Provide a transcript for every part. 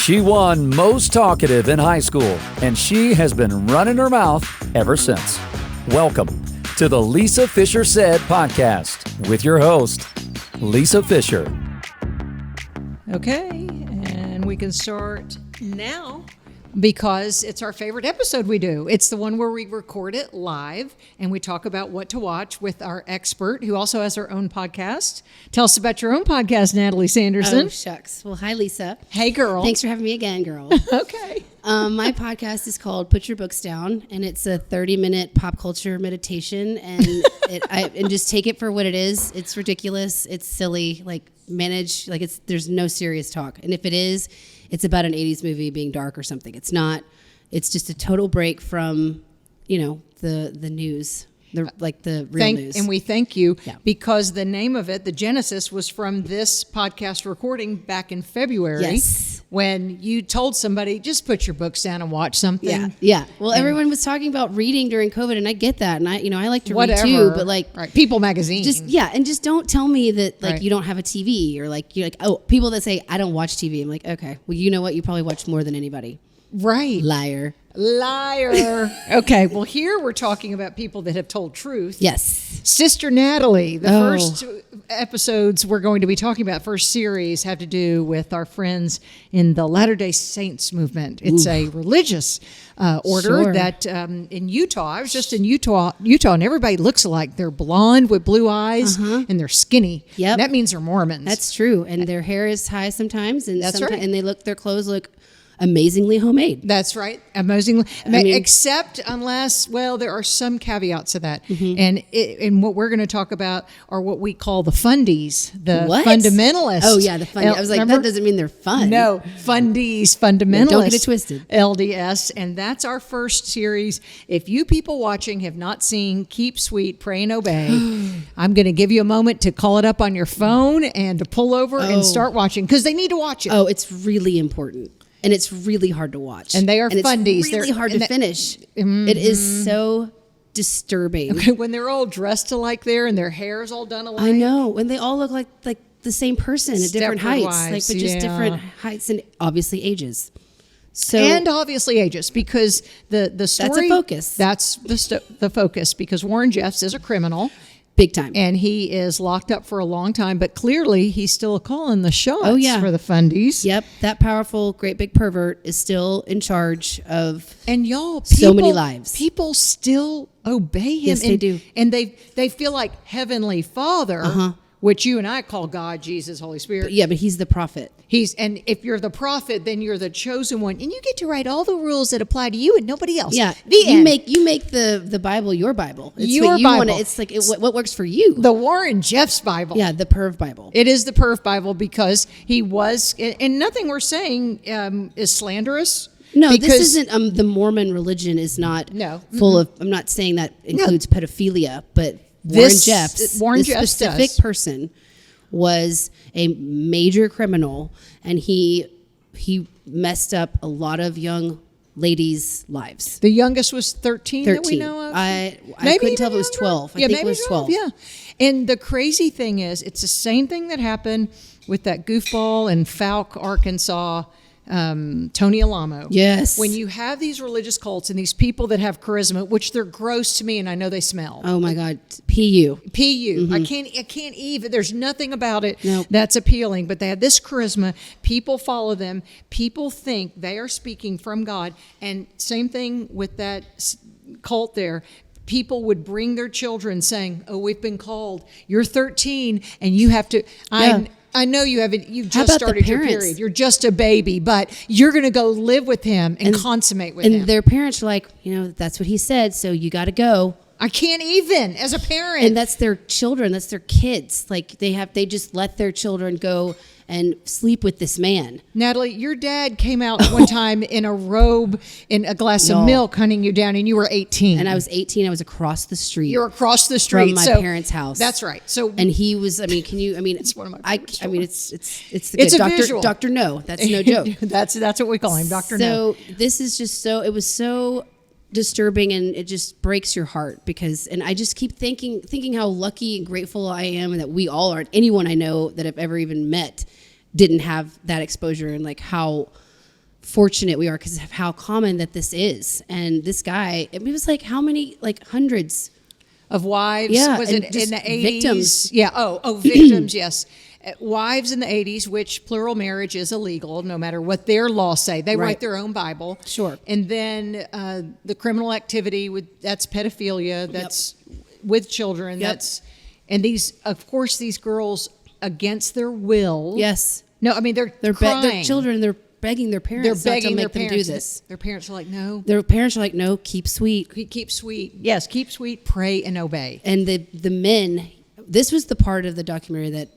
She won most talkative in high school, and she has been running her mouth ever since. Welcome to the Lisa Fisher Said podcast with your host, Lisa Fisher. Okay, and we can start now because it's our favorite episode we do. It's the one where we record it live and we talk about what to watch with our expert who also has her own podcast. Tell us about your own podcast, Natalie Sanderson. Oh, shucks. Well, hi, Lisa. Hey, girl. Thanks for having me again, girl. Okay. My podcast is called Put Your Books Down, and it's a 30-minute pop culture meditation, and and just take it for what it is. It's ridiculous. It's silly. There's no serious talk. And if it is, it's about an 80s movie being dark or something. It's not. It's just a total break from, the news. The real news. And we thank you because the name of it, the genesis, was from this podcast recording back in February. Yes. When you told somebody, just put your books down and watch something. Yeah. Well, everyone was talking about reading during COVID, and I get that, and I like to Whatever. read too, but right. People Magazine. Just don't tell me that Right. you don't have a TV, or people that say I don't watch TV. I'm like, okay, well, you know what? You probably watch more than anybody. Right. Liar. Okay, well, here we're talking about people that have told truth. Yes. Sister Natalie, the first episodes we're going to be talking about, first series, have to do with our friends in the Latter-day Saints movement. It's a religious order that in Utah, I was just in Utah, and everybody looks alike. They're blonde with blue eyes, and they're skinny. Yep. That means they're Mormons. That's true. And their hair is high sometimes, and That's right. And their clothes look amazingly homemade. That's right. Amazingly. Except unless, there are some caveats to that. Mm-hmm. And what we're going to talk about are what we call the fundies, the fundamentalists. Oh, yeah, the fundies. I was like, that doesn't mean they're fun. No, fundies, fundamentalists. Don't get it twisted. LDS. And that's our first series. If you people watching have not seen Keep Sweet, Pray and Obey, I'm going to give you a moment to call it up on your phone and to pull over and start watching because they need to watch it. Oh, it's really important. And it's really hard to watch. And they are fundies. It's really hard to finish. Mm-hmm. It is so disturbing. Okay, when they're all dressed alike there and their hair is all done alike. I know. When they all look like the same person at different heights. Wives, but just different heights and obviously ages. And obviously ages, because the story... That's a focus. That's the focus, because Warren Jeffs is a criminal. Big time. And he is locked up for a long time, but clearly he's still calling the shots for the fundies. Yep, that powerful, great big pervert is still in charge of so many lives. People still obey him. Yes, they do. And they feel like Heavenly Father, which you and I call God, Jesus, Holy Spirit. But he's the prophet. And if you're the prophet, then you're the chosen one, and you get to write all the rules that apply to you and nobody else. Yeah, you make the Bible your Bible. It's your what you Bible. It's like what works for you. The Warren Jeffs Bible. Yeah, the Perv Bible. It is the Perv Bible because he was, and nothing we're saying is slanderous. No, this isn't. The Mormon religion is not full of. I'm not saying that includes pedophilia, but Warren Jeffs, this specific person, was a major criminal, and he messed up a lot of young ladies' lives. The youngest was 13 that we know of? I couldn't tell if it was 12. I think it was 12. Yeah. And the crazy thing is, it's the same thing that happened with that goofball in Fouke, Arkansas, Tony Alamo. Yes. When you have these religious cults and these people that have charisma, which they're gross to me, and I know they smell. Oh my God, PU. Mm-hmm. I can't even. There's nothing about it that's appealing. But they have this charisma. People follow them. People think they are speaking from God. And same thing with that cult there. People would bring their children saying, "Oh, we've been called. You're 13, and you have to." I know you haven't. You just started your period. You're just a baby, but you're going to go live with him and consummate with him. And their parents are like, that's what he said, so you got to go. I can't even as a parent. And that's their children. That's their kids. Like they just let their children go and sleep with this man. Natalie, your dad came out one time in a robe in a glass of milk hunting you down, and you were 18. And I was 18. I was across the street. You're across the street from my parents' house. That's right. So, and he was. It's one of my favorite stories. It's a Dr. visual. Dr. No. That's no joke. that's what we call him, Dr. No. So this is just so. It was so disturbing, and it just breaks your heart and I just keep thinking how lucky and grateful I am, and that we all are. Anyone I know that I've ever even met didn't have that exposure, and like how fortunate we are because of how common that this is. And this guy, it was like how many, like hundreds of wives? Yeah, was and it in the 80s? victims. Yeah. Oh, victims. Yes. Wives in the 80s, which plural marriage is illegal, no matter what their laws say. They write their own Bible. Sure. And then the criminal activity that's pedophilia. That's with children. That's and these, of course, these girls against their will. Yes. No, I mean they're their crying. children. They're begging their parents They're begging not to make their parents them do this. Their parents are like, no. Their parents are like, no, keep sweet. Keep sweet. Yes, keep sweet, pray, and obey. And the men, this was the part of the documentary that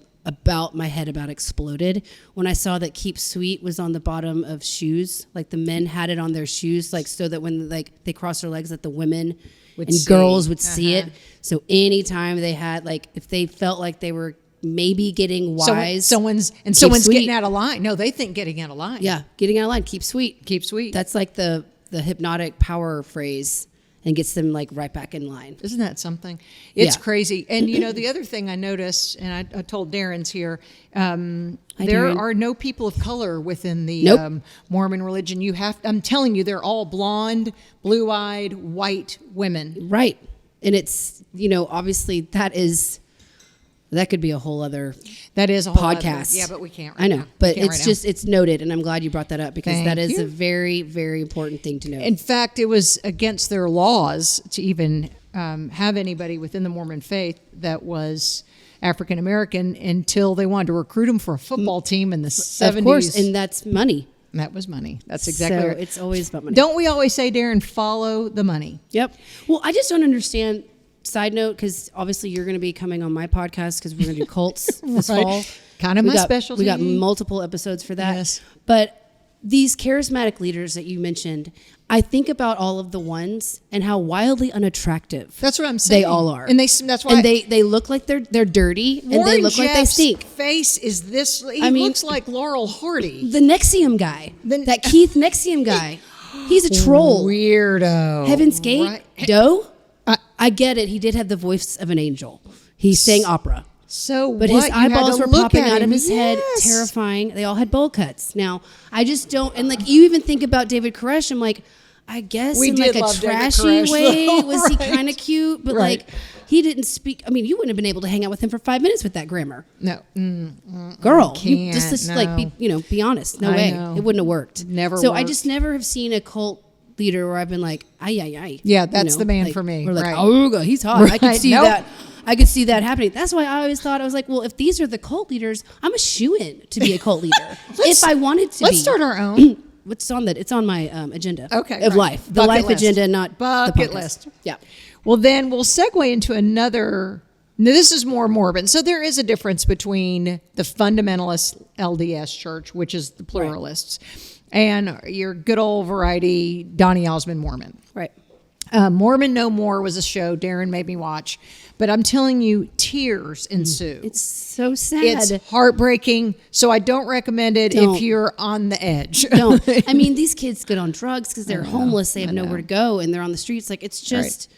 my head about exploded when I saw that keep sweet was on the bottom of shoes. Like the men had it on their shoes, like so that when like they cross their legs that the women and girls would see it. So anytime they had, like, if they felt like they were maybe getting wise. Someone's sweet. getting out of line. No, they think getting out of line. Yeah, getting out of line. Keep sweet. Keep sweet. That's like the hypnotic power phrase and gets them like right back in line. Isn't that something? It's crazy. And you know, the other thing I noticed, and I told Darren's here, there are no people of color within the Mormon religion. I'm telling you, they're all blonde, blue-eyed, white women. Right. And it's, you know, obviously that could be a whole other podcast. Yeah, but we can't right I know, now. but it's noted, and I'm glad you brought that up because that is you. a very, very important thing to know. In fact, it was against their laws to even have anybody within the Mormon faith that was African American until they wanted to recruit them for a football team in the 70s. Of course, and that's money. That was money. That's exactly right. It's always about money. Don't we always say, Darren, follow the money? Yep. Well, I just don't understand. Side note, because obviously you're going to be coming on my podcast because we're going to do cults this fall. Kind of my specialty. We got multiple episodes for that. Yes. But these charismatic leaders that you mentioned, I think about all of the ones and how wildly unattractive. That's what I'm saying. They all are, and that's why. And they look like they're dirty, and they look like they stink. Face is this? He looks like Laurel Hardy. The Nexium guy, that Keith Nexium guy. He's a troll. Weirdo. Heaven's Gate. Right. Doe. I get it. He did have the voice of an angel. He sang opera. So, but his eyeballs were popping out of his head, terrifying. They all had bowl cuts. Now, I just don't. And like you even think about David Koresh, I'm like, I guess in like a trashy way, was he kind of cute? But like, he didn't speak. I mean, you wouldn't have been able to hang out with him for 5 minutes with that grammar. No, girl, you just like be honest. No way, it wouldn't have worked. Never. So worked. I just never have seen a cult leader where I've been like, ay. Yeah, that's the man for me. We're like, oh, he's hot. Right. I could see that. I could see that happening. That's why I always thought, I was like, well, if these are the cult leaders, I'm a shoo-in to be a cult leader. If I wanted to let's start our own. What's on that? It's on my agenda. Okay, of life. The life agenda, not bucket the list. Yeah. Well, then we'll segue into another. Now, this is more Mormon. So there is a difference between the fundamentalist LDS church, which is the pluralists, and your good old variety Donny Osmond Mormon. Right. Mormon No More was a show Darren made me watch, but I'm telling you, tears ensue. It's so sad. It's heartbreaking. So I don't recommend it if you're on the edge. Don't. I mean, these kids get on drugs because they're homeless. They have nowhere to go, and they're on the streets. Like, it's just... Right.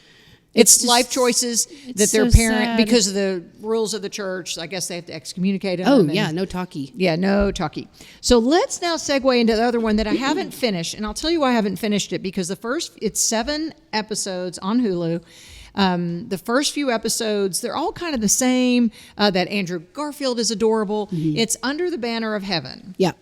It's life choices that their parent, sad. Because of the rules of the church, I guess they have to excommunicate them. Oh, yeah, no talkie. Yeah, no talkie. So let's now segue into the other one that I haven't finished. And I'll tell you why I haven't finished it, because it's 7 episodes on Hulu. The first few episodes, they're all kind of the same. That Andrew Garfield is adorable. Mm-hmm. It's Under the Banner of Heaven. Yeah.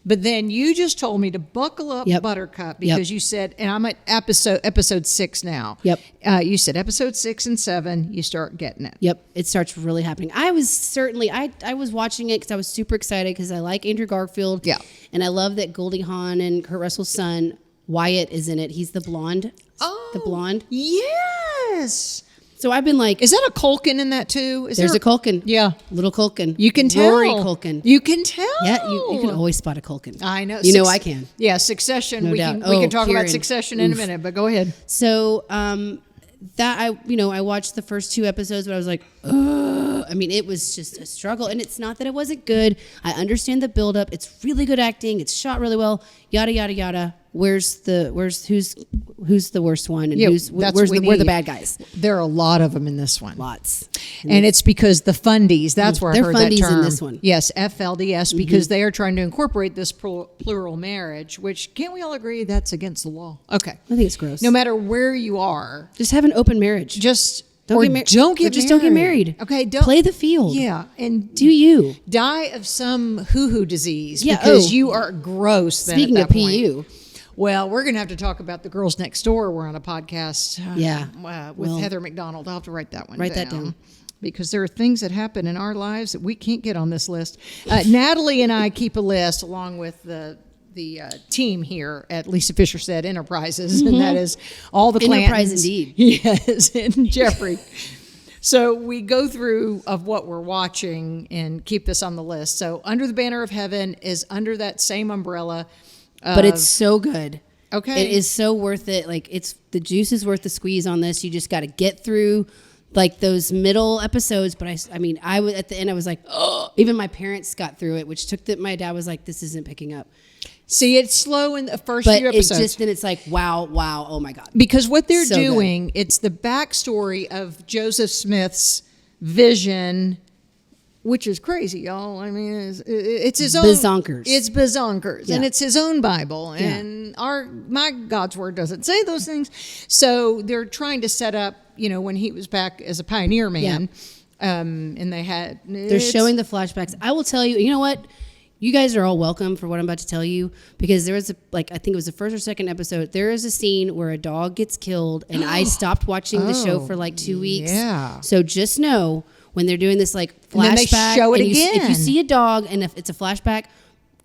But then you just told me to buckle up, Buttercup, because you said, and I'm at episode 6 now. Yep. You said episode 6 and 7, you start getting it. Yep. It starts really happening. I was certainly, I was watching it because I was super excited because I like Andrew Garfield. Yeah. And I love that Goldie Hawn and Kurt Russell's son, Wyatt, is in it. He's the blonde. Oh. The blonde. Yes. So I've been like... Is that a Culkin in that too? There's a Culkin. Yeah. Little Culkin. You can tell. Rory Culkin. You can tell. Yeah, you can always spot a Culkin. I know. You know I can. Yeah, Succession. No we doubt. can talk Kieran. about Succession in a minute, but go ahead. So that I watched the first 2 episodes, but I was like, ugh. I mean, it was just a struggle. And it's not that it wasn't good. I understand the buildup. It's really good acting. It's shot really well. Yada, yada, yada. Who's the worst one? And where are the bad guys? There are a lot of them in this one. Lots. And it's because the fundies, that's where I heard that term. They're fundies in this one. Yes, FLDS, because they are trying to incorporate this plural marriage, which can't we all agree that's against the law? Okay. I think it's gross. No matter where you are. Just have an open marriage. Don't get married. Okay, don't play the field. Yeah, and do you die of some hoo-hoo disease because you are gross. Speaking of PU. Well, we're going to have to talk about the girls next door. We're on a podcast with Heather McDonald. I'll have to write that one Write that down. Because there are things that happen in our lives that we can't get on this list. Natalie and I keep a list along with the team here at Lisa Fisher Said Enterprises, and that is all the Clantons. Enterprise indeed. Yes, and Jeffrey. So we go through of what we're watching and keep this on the list. So Under the Banner of Heaven is under that same umbrella. But it's so good. Okay. It is so worth it. Like, the juice is worth the squeeze on this. You just got to get through like those middle episodes. But I mean, at the end, I was like, oh, even my parents got through it, which my dad was like, this isn't picking up. See, it's slow in the first few episodes. Then it's like, wow, oh my God. Because what they're doing, it's the backstory of Joseph Smith's vision, which is crazy, y'all. I mean, it's his own. Bazonkers. It's bazonkers. Yeah. And it's his own Bible. And my God's word doesn't say those things. So they're trying to set up, when he was back as a pioneer man. Yeah. And they're showing the flashbacks. I will tell you, you know what? You guys are all welcome for what I'm about to tell you, because there was I think it was the first or second episode. There is a scene where a dog gets killed, and I stopped watching the show for like 2 weeks. Yeah. So just know when they're doing this like flashback, and then they show it again. If you see a dog and if it's a flashback,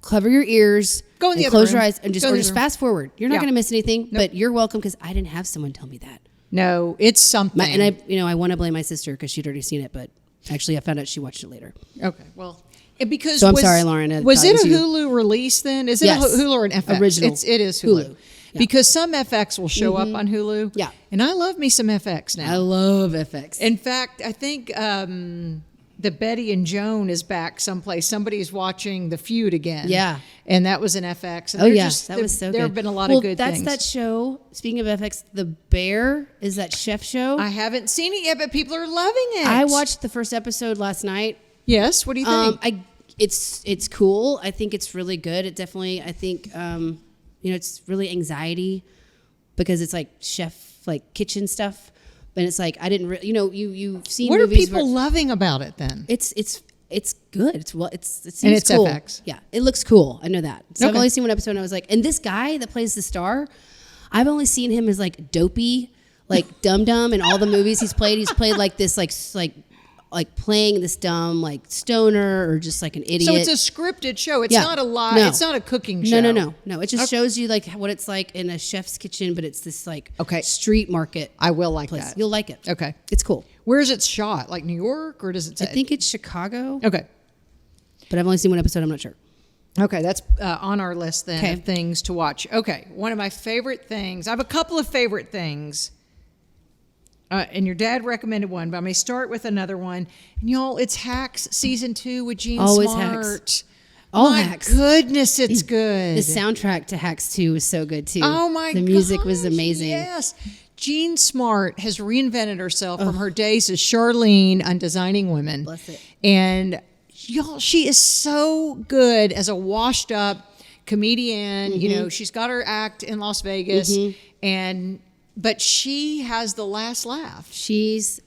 cover your ears, go in the and other close room. your eyes, and just fast forward. You're not going to miss anything, but you're welcome, because I didn't have someone tell me that. No, it's something. And I want to blame my sister because she'd already seen it, but actually I found out she watched it later. Okay, well. Because I'm sorry, Lauren. Was it a Hulu release then? Is it a Hulu or an FX? Original. It is Hulu. Yeah. Because some FX will show up on Hulu. Yeah. And I love me some FX now. I love FX. In fact, I think the Betty and Joan is back someplace. Somebody's watching The Feud again. Yeah. And that was an FX. And that was so good. There have been a lot of good things. That's that show. Speaking of FX, The Bear is that chef show. I haven't seen it yet, but people are loving it. I watched the first episode last night. Yes. What do you think? It's cool. I think it's really good. It definitely, I think, it's really anxiety because it's like chef, like kitchen stuff. But it's like, I didn't, you've seen what movies. What are people loving about it then? It's good. It seems and it's cool. FX. Yeah, it looks cool. I know that. So I've only seen one episode, and I was like, and this guy that plays the star, I've only seen him as like dopey, like Dum Dum in all the movies he's played. He's played like this, like playing this dumb like stoner or just like an idiot. So it's a scripted show. It's not a live. No. It's not a cooking show. No. It just shows you like what it's like in a chef's kitchen, but it's this like street market. I will like place. that. You'll like it. Okay, it's cool. Where is it shot? Like New York, or does it say? I think it's Chicago. Okay, but I've only seen one episode. I'm not sure. Okay, that's on our list then of things to watch. Okay, one of my favorite things. I have a couple of favorite things. And your dad recommended one, but I may start with another one. And y'all, it's Hacks Season 2 with Gene Always Smart. Hacks. My goodness, it's good. The soundtrack to Hacks 2 was so good too. Oh my god. The music was amazing. Yes. Gene Smart has reinvented herself from her days as Charlene on Designing Women. Bless it. And y'all, she is so good as a washed up comedian. She's got her act in Las Vegas but she has the last laugh. She's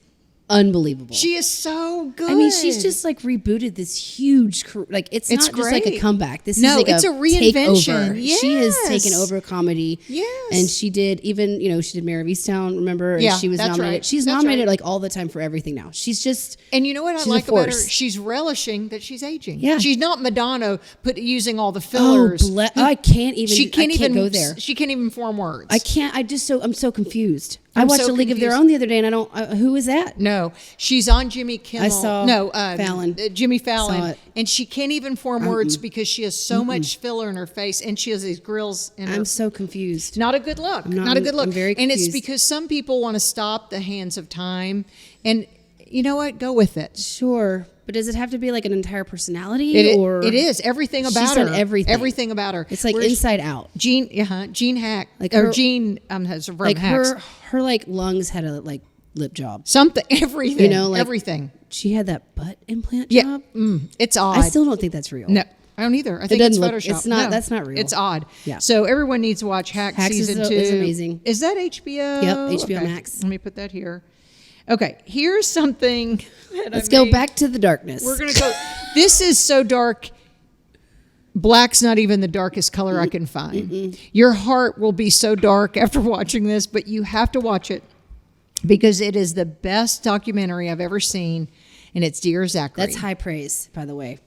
unbelievable. She is so good. I mean, she's just like rebooted this huge career. Like it's not great. Just like a comeback. This is like it's a reinvention. Takeover. Yes. She has taken over comedy. Yes. And she did even, she did Mayor of Easttown, remember? And she was nominated. Right. She's nominated like all the time for everything now. She's just And you know what I like about her? She's relishing that she's aging. Yeah. She's not Madonna using all the fillers. I can't even go there. She can't even form words. I can't. I'm so confused. I watched A League of Their Own the other day, and I don't. Who is that? No, she's on Jimmy Kimmel. I saw Fallon. Jimmy Fallon, and she can't even form words because she has so much filler in her face, and she has these grills in her. I'm so confused. Not a good look. Not a good look. I'm very confused. And it's because some people want to stop the hands of time, and you know what? Go with it. Sure. But does it have to be like an entire personality? It is. Everything about she's her. done everything. Everything about her. It's like Inside Out. Gene Hack. Like or her, Gene has from like Hacks. her like lungs had a like lip job. Something. Everything. You know, like everything. She had that butt implant Yeah. job. It's odd. I still don't think that's real. No. I don't either. I think it's Photoshop. It's not. No, that's not real. It's odd. Yeah. So everyone needs to watch Hacks season 2. Is amazing. Is that HBO? Yep, HBO Okay. Max. Let me put that here. Okay, here's something. Let's go back to the darkness. We're gonna go. This is so dark. Black's not even the darkest color I can find. Your heart will be so dark after watching this, but you have to watch it because it is the best documentary I've ever seen, and it's Dear Zachary. That's high praise, by the way.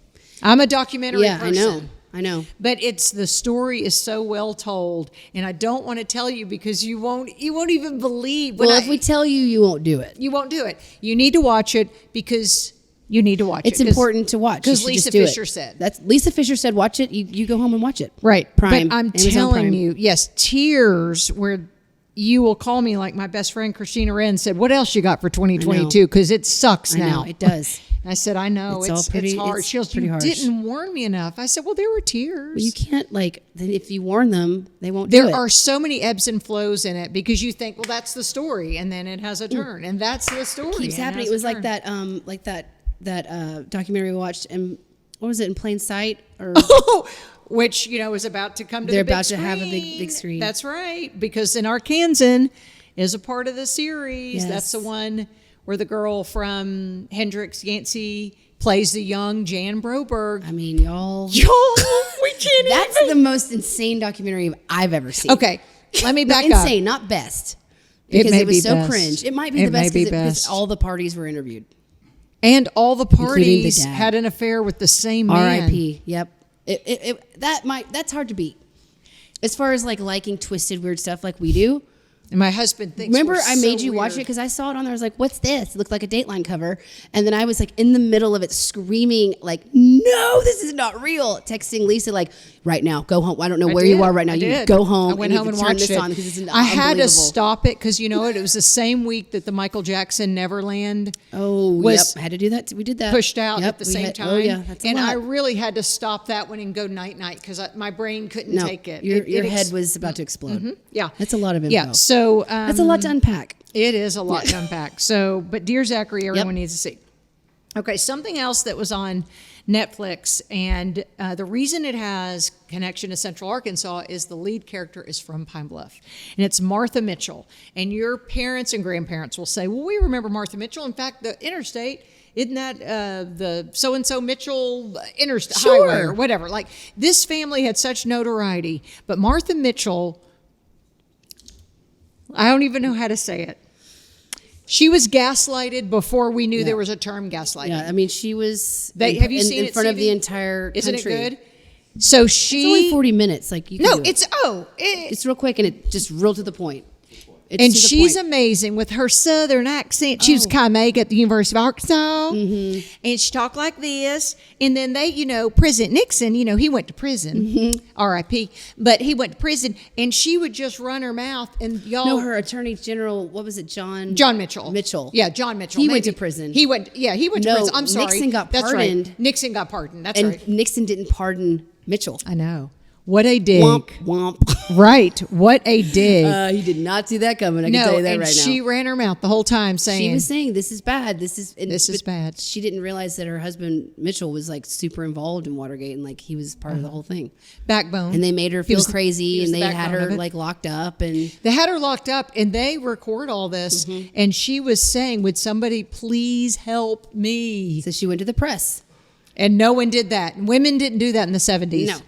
I'm a documentary Yeah, person. I know. But the story is so well told, and I don't want to tell you because you won't even believe. Well, if we tell you, you won't do it. You won't do it. You need to watch it because you need to watch it. It's important to watch because Lisa Fisher said. That's Lisa Fisher said. Watch it. You go home and watch it. Right. Prime. But I'm Amazon telling Prime. you, yes, tears where you will call me like my best friend Christina Wren said, what else you got for 2022? Because it sucks I now. know, it does. And I said, I know. It's all pretty- hard. it's She goes, pretty you harsh. didn't warn me enough. I said, well, there were tears. Well, you can't then if you warn them, they won't do it. There are so many ebbs and flows in it because you think, well, that's the story, and then it has a turn, and that's the story. It keeps and happening. has It was a like turn. that documentary we watched, and what was it, In Plain Sight? Or Which is about to come to They're the big about to have a screen. big screen. That's right, because in Arkansan is a part of the series. Yes. That's the one where the girl from Hendrix Yancey plays the young Jan Broberg. I mean, y'all. We can't That's even. the most insane documentary I've ever seen. Okay, let me back Not up. insane, not best. It Because may it was be so best. cringe. It might be It the may best be because best. all the parties were interviewed. And all the Including the parties dad. had an affair with the same man. R.I.P. Yep. That's hard to beat. As far as like liking twisted weird stuff like we do. And my husband thinks. Remember, we're I made so you watch it weird. because I saw it on there. I was like, "What's this?" It looked like a Dateline cover, and then I was like in the middle of it, screaming like, "No, this is not real!" Texting Lisa like, "Right now, go home. I don't know where you are right now. I You did. go home. I went you home need and to turn watched this it. on because this is I had to unbelievable." stop it because you know what? It was the same week that the Michael Jackson Neverland was I had to do that. We did that. pushed out Yep, at the we same had- time. Oh yeah, that's a and lot. I really had to stop that one and go night night because my brain couldn't no, take it. Your head was about to explode. Yeah, That's a lot of info. yeah. So That's a lot to unpack. It is a lot to unpack. So, but Dear Zachary, everyone needs to see. Okay, something else that was on Netflix, and the reason it has connection to Central Arkansas is the lead character is from Pine Bluff, and it's Martha Mitchell. And your parents and grandparents will say, "Well, we remember Martha Mitchell. In fact, the interstate." Isn't that the so-and-so Mitchell interstate highway or whatever? Like, this family had such notoriety. But Martha Mitchell, I don't even know how to say it. She was gaslighted before we knew there was a term gaslighting. Yeah, I mean, she was. Have you seen in it, front of Stevie? the entire Isn't country? it good? So she. It's only 40 minutes. Like you. Can No, do it. it's It's real quick and it just real to the point. It's and to the she's point. amazing with her southern accent. She was kind of made at the University of Arkansas, and she talked like this. And then they, President Nixon, he went to prison, R.I.P. But he went to prison, and she would just run her mouth, and y'all. No, her Attorney General. What was it, John Mitchell. Mitchell. Yeah, John Mitchell. He went Maybe. to prison. He went to No, prison. I'm sorry. Nixon got That's pardoned. right. Nixon got pardoned. That's And right. Nixon didn't pardon Mitchell. I know. What a dig. Womp womp. Right. What a dig. He did not see that coming. I can tell you that and right now. she ran her mouth the whole time saying, She was saying, "This is bad. This is This is bad." She didn't realize that her husband Mitchell was like super involved in Watergate and like he was part of the whole thing. backbone. And they made her He feel was- he crazy, was and the they had backbone of her it. like locked up. And They had her locked up, and they record all this, and she was saying, would somebody please help me? so she went to the press. And no one did that. Women didn't do that in the 70s. No.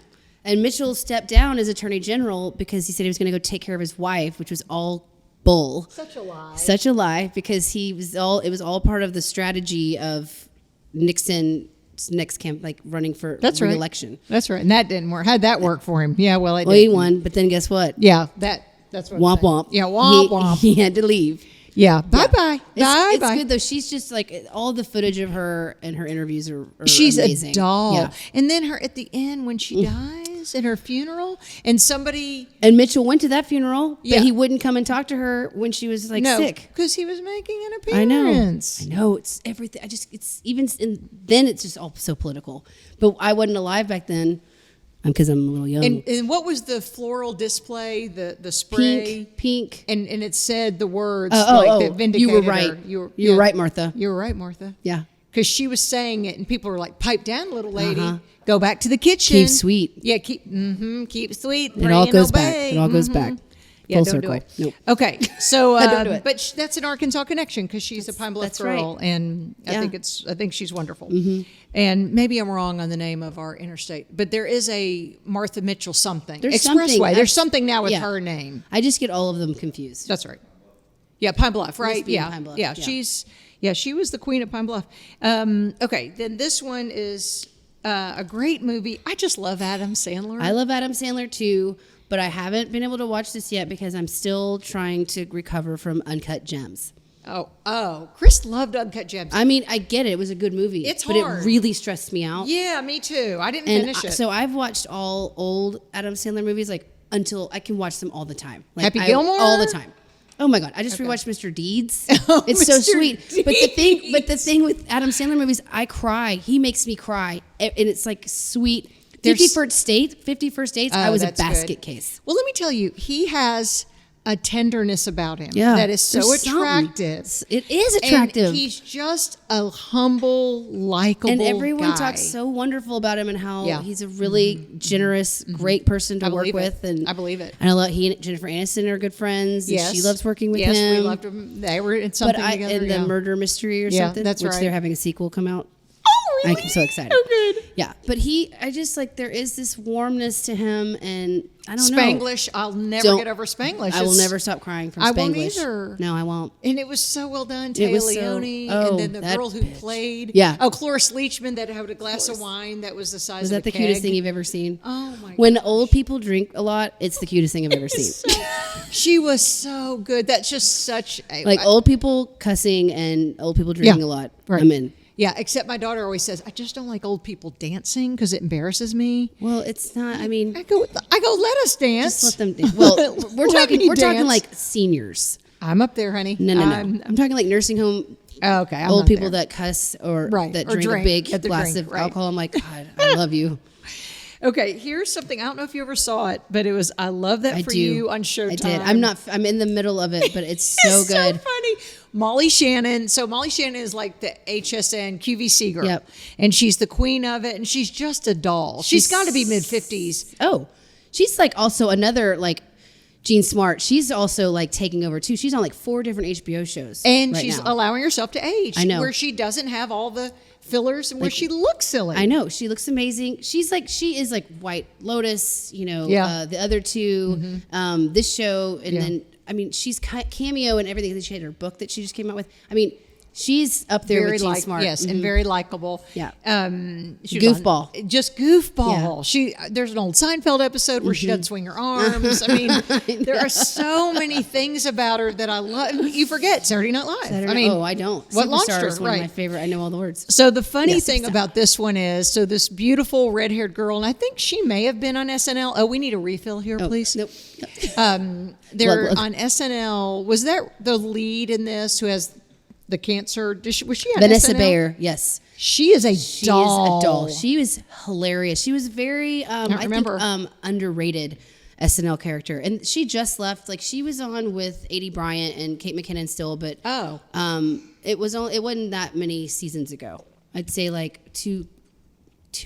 And Mitchell stepped down as Attorney General because he said he was going to go take care of his wife, which was all bull. Such a lie. Such a lie, because it was all part of the strategy of Nixon's next camp, like running for That's right. re-election. That's right. And that didn't work. How'd that work for him? Yeah, well, it Well, he didn't. won, but then guess what? Yeah, that's what Womp I'm saying. womp. Yeah, womp he, womp. He had to leave. Yeah, bye-bye. It's Bye-bye. good though. She's just like all the footage of her and her interviews are She's amazing. a doll. Yeah. And then her at the end when she dies. times in her funeral, and somebody And Mitchell went to that funeral, but Yeah. he wouldn't come and talk to her when she was like sick. because he was making an I appearance. know. It's everything. It's even then it's just all so political. But I wasn't alive back then, because I'm a little young. And what was the floral display? The spray, Pink. and it said the words that vindicated you were right. her. You were right, Martha. You were right, Martha. Yeah. Because she was saying it, and people were like, "Pipe down, little lady. Go back to the kitchen. Keep sweet. Yeah, keep sweet. It all pray goes and back. obey. It all goes back. Yeah, Full don't circle. do it. Nope. Okay, so Don't do it. but that's an Arkansas connection because she's a Pine Bluff that's girl, right. and I Yeah. think she's wonderful. And maybe I'm wrong on the name of our interstate, but there is a Martha Mitchell something There's expressway. something. There's something now with Yeah. her name. I just get all of them confused. That's right. Yeah, Pine Bluff, right? be in Yeah, Pine Bluff, yeah. yeah. She was the queen of Pine Bluff. Okay, then this one is a great movie. I just love Adam Sandler. I love Adam Sandler too, but I haven't been able to watch this yet because I'm still trying to recover from Uncut Gems. Oh, Chris loved Uncut Gems. I mean, I get it. It was a good movie. It's but hard. it really stressed me out. Yeah, me too. I didn't And finish it. so I've watched all old Adam Sandler movies until I can watch them all the time. Happy Gilmore? All the time. Oh my God! I just rewatched Mr. Deeds. Oh, It's so Mr. sweet. But the thing with Adam Sandler movies, I cry. He makes me cry, and it's like sweet. 51st Dates. I was a that's basket good. case. Well, let me tell you, he has a tenderness about him Yeah, that is so there's something. attractive. It is attractive. And he's just a humble, likable And everyone guy. talks so wonderful about him and how Yeah. he's a really generous, great person to I work believe it. with. And I believe it. And I love he and Jennifer Aniston are good friends. And Yes. she loves working with yes, him. we loved him. They were in something But together. in the yeah. murder mystery or Yeah, something, that's which right. they're having a sequel come out. Oh, really? I'm so excited. Oh, good. Yeah, but I just like there is this warmness to him, and I don't know. Spanglish, I'll never get over Spanglish. I will It's- never stop crying from Spanglish. I won't either. No, I won't. And it was so well done. It Taya was so- Leone, oh, and then the that girl who bitch. played. Yeah. Oh, Cloris Leachman that had a glass of wine that was the size Was of that a the keg. cutest thing you've ever seen? Oh my When old people drink a lot, it's the cutest thing I've ever seen. She was so good. That's just such a, Like old people cussing and old people drinking a lot. right. I'm in. Yeah, except my daughter always says, I just don't like old people dancing because it embarrasses me. Well, it's not. I mean, I go, let us dance. just let them dance. Well, we're Let talking. me We're talking dance. like seniors. I'm up there, honey. No. I'm talking like nursing home. Okay, I'm Old not people there. that cuss or Right, that or drink a drink big at the glass drink, of right. alcohol. I'm like, God, I love you. Okay, here's something. I don't know if you ever saw it, but it was, I love that I for do. you on Showtime. I did. I'm in the middle of it, but it's so It's good. so funny. Molly Shannon. So Molly Shannon is like the HSN QVC girl. Yep. And she's the queen of it, and she's just a doll. She's got to be mid-50s. Oh, she's like also another like Jean Smart. She's also like taking over too. She's on like 4 different HBO shows. And right she's now. allowing herself to age. I know. Where she doesn't have all the fillers and where she looks silly. I know. She looks amazing. She is like White Lotus, Yeah. the other two, this show. And Yeah. then, I mean, she's cameo and everything. She had her book that she just came out with. I mean, she's up there with Jean Smart. Yes, Mhm. and very likable. Yeah. She was Goofball. just goofball. Yeah. There's an old Seinfeld episode where she doesn't swing her arms. I mean, there are so many things about her that I love. You forget Saturday Night Live. I mean, I don't. What launched Superstar her, is one of my right. favorite. I know all the words. So the funny Yes, thing exactly. about this one is, so this beautiful red-haired girl, and I think she may have been on SNL. Oh, we need a refill here, please. Nope. They're Glug, glug. on SNL. Was that the lead in this who has the cancer? Was she on Vanessa SNL? Bayer, yes. She is a She doll. is a doll. She was hilarious. She was very, I remember. think, underrated SNL character. And she just left. Like, she was on with A.D. Bryant and Kate McKinnon still, but Oh. it wasn't that many seasons ago. I'd say like two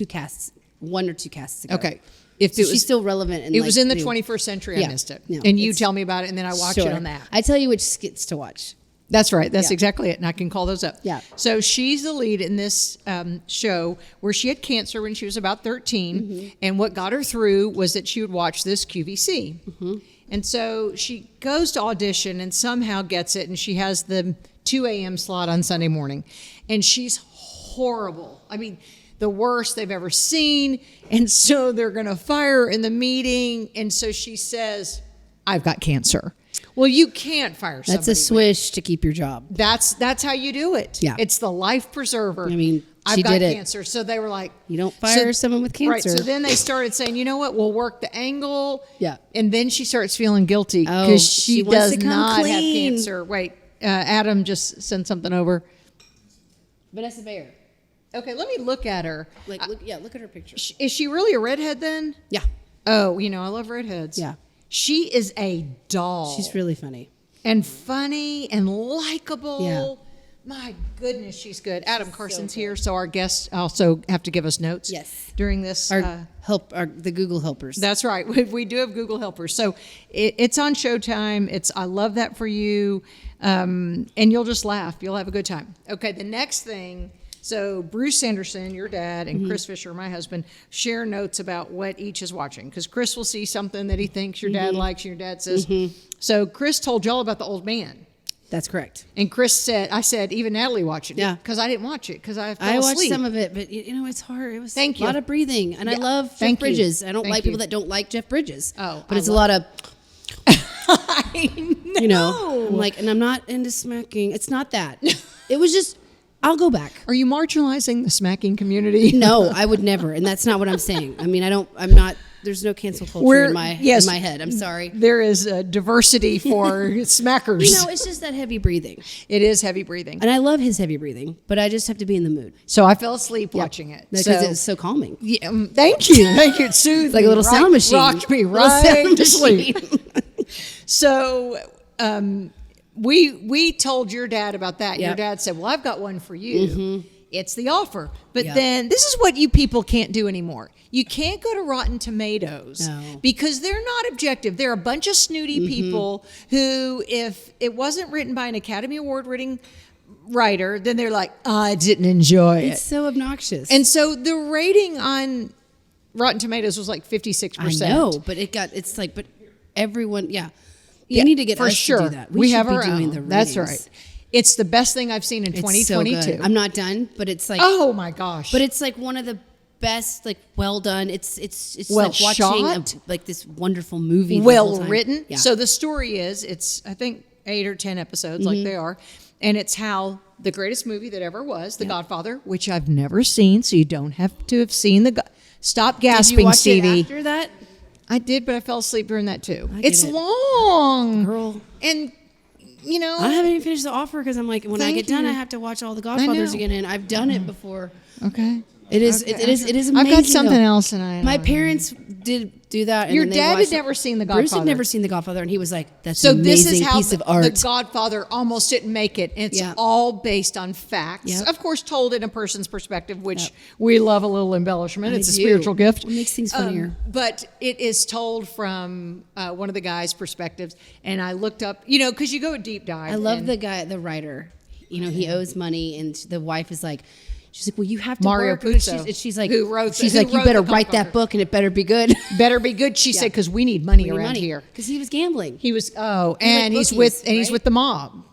casts, 1 or 2 casts ago. Okay. If So it was she's still relevant. And it was in the new. 21st century. I Yeah. missed it. No, and you it's- tell me about it, and then I watch Sure. it on that. I tell you which skits to watch. That's right. That's Yeah. exactly it. And I can call those up. Yeah. So she's the lead in this show where she had cancer when she was about 13. Mm-hmm. And what got her through was that she would watch this QVC. Mm-hmm. And so she goes to audition and somehow gets it. And she has the 2 a.m. slot on Sunday morning. And she's horrible. I mean, the worst they've ever seen. And so they're going to fire her in the meeting. And so she says, I've got cancer. Well, you can't fire somebody. That's a swish to keep your job. That's how you do it. Yeah. It's the life preserver. I mean, I've she got did it. cancer. So they were like, You don't fire someone with cancer. Right. So then they started saying, you know what? We'll work the angle. Yeah. And then she starts feeling guilty because Oh, she wants does to come not have clean. cancer. Wait, Adam just sent something over. Vanessa Bayer. Okay, let me look at her. Look at her picture. Is she really a redhead then? Yeah. Oh, I love redheads. Yeah. She is a doll. She's really funny. And funny and likable. Yeah. My goodness, she's good. Adam Carson's here, so our guests also have to give us notes. Yes. During this. The Google helpers. That's right. We do have Google helpers. So it's on Showtime. I love that for you. And you'll just laugh. You'll have a good time. Okay, the next thing. So Bruce Sanderson, your dad, and Chris Fisher, my husband, share notes about what each is watching. Because Chris will see something that he thinks your dad likes, and your dad says. So Chris told y'all about The Old Man. That's correct. And Chris said, I said, even Natalie watched it. Yeah. Because I didn't watch it because I fell I watched asleep. some of it, but it's hard. It was Thank a you. lot of breathing. And I love Jeff Thank you. Bridges. I don't Thank like you. people that don't like Jeff Bridges. Oh, But I it's a love- lot of, I know. I'm like, and I'm not into smacking. It's not that. It was just, I'll go back. Are you marginalizing the smacking community? No, I would never. And that's not what I'm saying. I mean, I'm not, there's no cancel culture in my head. I'm sorry. There is a diversity for smackers. It's just that heavy breathing. It is heavy breathing. And I love his heavy breathing, but I just have to be in the mood. So I fell asleep watching it. Because it's so calming. Yeah, thank you. Thank you. It soothed It's like a me, little sound machine. Rocked me Little right sound to sleep. machine. So we told your dad about that. Yep. Your dad said, well, I've got one for you. It's The Offer. But Yep. then this is what you people can't do anymore. You can't go to Rotten Tomatoes No. because they're not objective. They're a bunch of snooty people who, if it wasn't written by an Academy Award winning writer, then they're like, I didn't enjoy it. It's so obnoxious. And so the rating on Rotten Tomatoes was like 56%. I know, but but everyone, You need to get for us sure. to do that. We should have be our doing own. the That's ratings. right. It's the best thing I've seen in It's 2022. so good. I'm not done, but it's like, Oh my gosh! but it's like one of the best, like well done. It's Well like watching shot. like this wonderful movie. the well whole time. written. Yeah. So the story is, it's I think 8 or 10 episodes, like they are, and it's how the greatest movie that ever was, The Godfather, which I've never seen, so you don't have to have seen Stop Did you gasping, watch Stevie. it after that? I did, but I fell asleep during that too. I get It's it. long, Girl. and I haven't even finished The Offer because I'm like, when I Thank get done, you. I have to watch all the Godfathers know. again, and I've done it before. Okay. It is amazing. I've got something though. else, and My parents did do that. And Your then they dad had watched it. never seen The Bruce had Godfather. never seen The Godfather, and he was like, "That's So an amazing this is how piece of the art." Godfather almost didn't make it. It's Yeah. all based on facts, Yep. of course, told in a person's perspective, which we love a little embellishment. I It's a do. spiritual gift. It makes things funnier. But it is told from one of the guy's perspectives. And I looked up, because you go a deep dive. I love and the guy, the writer. He owes money, and the wife is like, she's like, "Well, you have to Mario work." Puzo, She's like, who wrote she's who like, "You wrote better The write that Godfather." book, and it better be good." Better be good, she said, because we need money around here. because he was gambling. He was like and he's bookies, he's right? with the mob.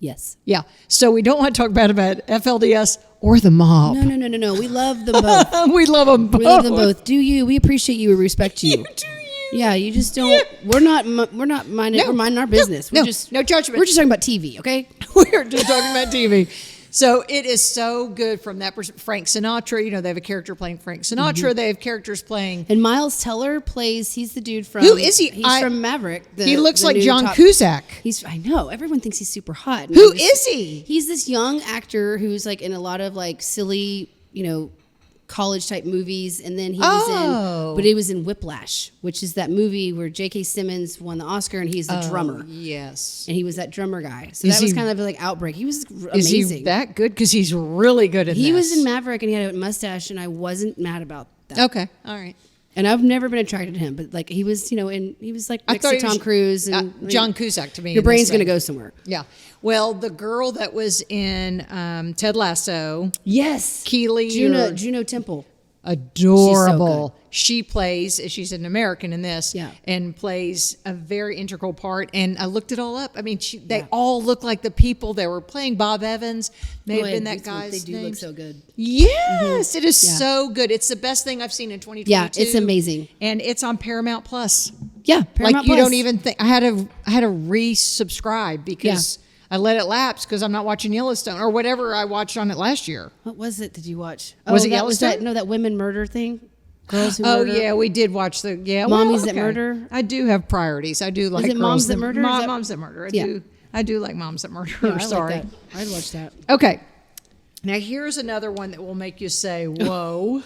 Yes. Yeah. So we don't want to talk bad about FLDS or the mob. No. We love them both. We love them both. We love them both. Do you? We appreciate you. We respect you. Yeah, you just don't. Yeah. We're not minding. No. We're minding our business. No. We're just No judgment. We're just talking about TV, okay? We're just talking about TV. So it is so good from that perspective. Frank Sinatra, they have a character playing Frank Sinatra. They have characters playing. And Miles Teller plays. He's the dude from. Who is he? He's from Maverick. He looks the like new John top- Cusack. I know. Everyone thinks he's super hot. And Who I'm is he? He's this young actor who's like in a lot of like silly, college type movies, and then he was in Whiplash, which is that movie where J.K. Simmons won the Oscar, and he's the drummer. Yes. And he was that drummer guy. So Is that was he- kind of like Outbreak. He was amazing. Is he that good? Because he's really good at He this. was in Maverick, and he had a mustache, and I wasn't mad about that. Okay. All right. And I've never been attracted to him, but like he was, and he was like next to he was- Tom Cruise and John Cusack to me. Your in this brain's going to thing. go somewhere. Yeah. Well, the girl that was in Ted Lasso, Yes, Keely, Juno Temple. adorable. She's an American in this, Yeah. and plays a very integral part. And I looked it all up. I mean, they all look like the people that were playing. Bob Evans may have been that guy's They do name. look so good. Yes, it is Yeah. so good. It's the best thing I've seen in 2022. Yeah, it's amazing. And it's on Paramount Plus. Yeah, Paramount Like you Plus. don't even think I had to resubscribe because I let it lapse because I'm not watching Yellowstone or whatever I watched on it last year. What was it? Did you watch? Was it that was Yellowstone? that women murder thing. Girls who Oh murder. yeah, we did watch the Mommies That Murder? I do have priorities. I do like it girls Moms That Murder? Is that- Moms that murder. Yeah. I do like Moms that murder. Yeah, I Sorry. like that. I'd watch that. Okay. Now here's another one that will make you say, "Whoa."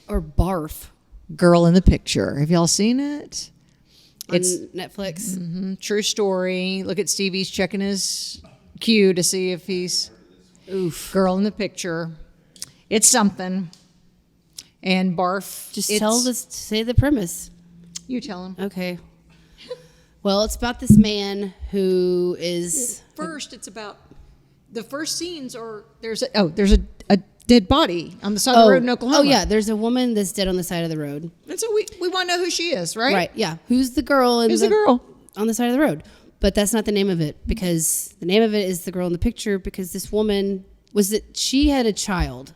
Or barf. Girl in the Picture. Have y'all seen it? It's Netflix. True story. Look at Stevie's checking his queue to see if he's Oof. Girl in the Picture. It's something. And barf. Just it's- say the premise. You tell him. Okay. Well, it's about this man who is First, it's about the first scenes are there's a dead body on the side of the road in Oklahoma. Oh yeah, there's a woman that's dead on the side of the road. And so we want to know who she is, right? Right. Yeah. Who's the girl? Who's the girl? on the side of the road? But that's not the name of it, because the name of it is The Girl in the Picture, because this woman she had a child.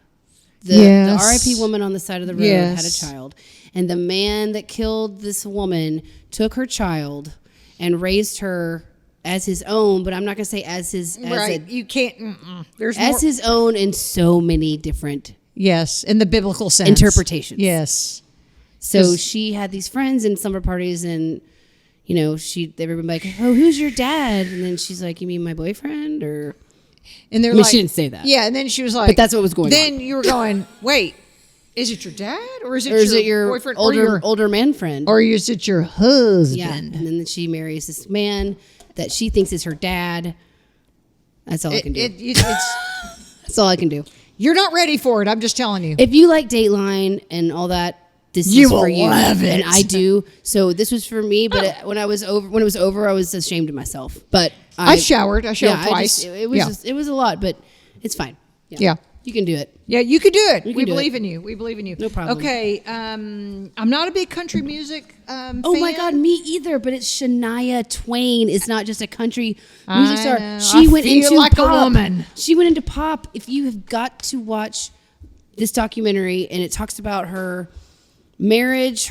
The RIP woman on the side of the road had a child. And the man that killed this woman took her child and raised her as his own, but I'm not going to say as his... You can't... There's as more, his own in so many different... Yes, in the biblical sense. Interpretations. Yes. So she had these friends in summer parties, and... You know, they were like, "Oh, who's your dad?" And then she's like, "You mean my boyfriend?" Or, and they're like, she didn't say that. Yeah, and then she was like, but that's what was going on. Then you were going, "Wait, is it your dad, or is it your boyfriend, older man friend, or is it your husband?" Yeah, and then she marries this man that she thinks is her dad. That's all I can do. That's all I can do. You're not ready for it. I'm just telling you. If you like Dateline and all that. This is for you, love it. And I do. So this was for me, but when it was over, I was ashamed of myself. But I showered. I showered twice. It was a lot, but it's fine. Yeah. You can do it. Yeah, you can do it. We We believe in you. We believe in you. No problem. Okay, I'm not a big country music fan. Oh my God, me either. But it's Shania Twain. It's not just a country music star. know. She I went feel into like a pop. woman. She went into pop. If you have got to watch this documentary, and it talks about her marriage,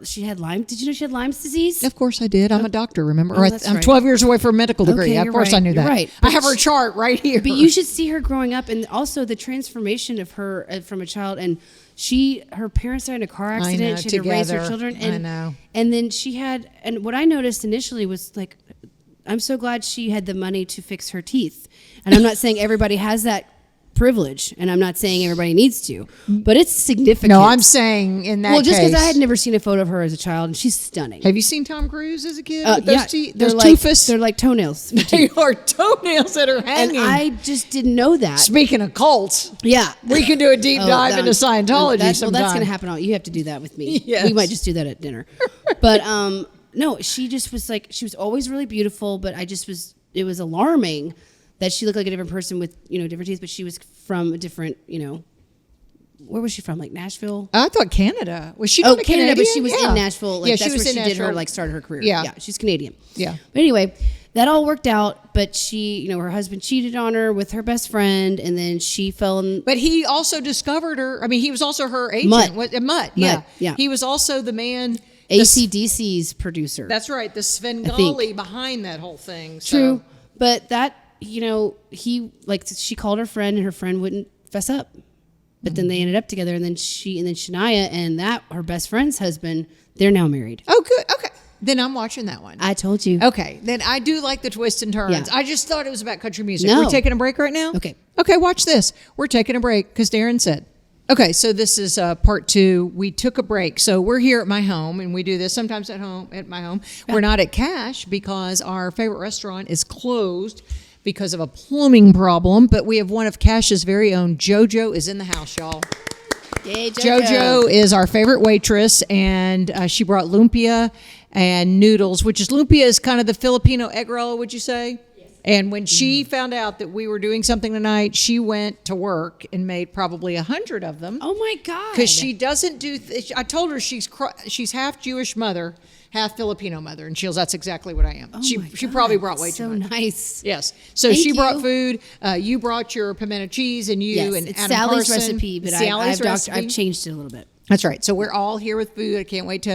she had Lyme. Did you know she had Lyme's disease? Of course I did. I'm a doctor, remember? Oh, that's I'm right. 12 years away from a medical degree. Okay, Of you're course I right. knew that. You're right. I have her chart right here. But you should see her growing up, and also the transformation of her from a child. And her parents died in a car accident. know, She had to raise her together. children. I know. And then and what I noticed initially was like, I'm so glad she had the money to fix her teeth. And I'm not saying everybody has that privilege, and I'm not saying everybody needs to, but it's significant. No, I'm saying in that just case. because I had never seen a photo of her as a child, and she's stunning. Have you seen Tom Cruise as a kid? With those teeth? they're Those like toothless? they're like toenails. They are toenails that are And hanging. I just didn't know that. Speaking of cults, Yeah. we can do a deep dive into Scientology sometime. Well, that's going to happen. You have to do that with me. Yes. We might just do that at dinner. But no, she just was like, she was always really beautiful, but it was alarming that she looked like a different person with, different teeth, but she was from a different, where was she from? Like Nashville? I thought Canada. Was she Canada, Canadian? but she was Yeah. in Nashville. Like, Yeah, that's she was where in she did her, Nashville. started her career. Yeah. She's Canadian. Yeah. But anyway, that all worked out, but she, her husband cheated on her with her best friend, and then she fell in. But he also discovered her. I mean, he was also her agent. Mutt. Mutt, yeah. Yeah. He was also the man. AC/DC's producer. That's right. The Svengali behind that whole thing. So. True. But that, she called her friend, and her friend wouldn't fess up. But then they ended up together, and then Shania and her best friend's husband, they're now married. Oh, good. Okay. Then I'm watching that one. I told you. Okay. Then I do like the twists and turns. Yeah. I just thought it was about country music. No. We're taking a break right now? Okay. Okay, watch this. We're taking a break because Darren said. Okay, so this is part 2. We took a break. So we're here at my home, and we do this sometimes at my home. Yeah. We're not at Cash because our favorite restaurant is closed because of a plumbing problem, but we have one of Cash's very own. JoJo is in the house, y'all. Yay, JoJo. JoJo is our favorite waitress, and she brought lumpia and noodles, lumpia is kind of the Filipino egg roll, would you say? Yes. And when she found out that we were doing something tonight, she went to work and made probably 100 of them. Oh my God. Because she doesn't do, I told her she's half Jewish mother, half Filipino mother, and she goes, that's exactly what I am. Oh she my God. probably brought way so too much. Nice. Yes. So Thank she brought you. food. You brought your pimento cheese, and Yes, and it's Adam Sally's Carson. recipe, but Sally's I've changed it a little bit. That's right. So we're all here with food. I can't wait to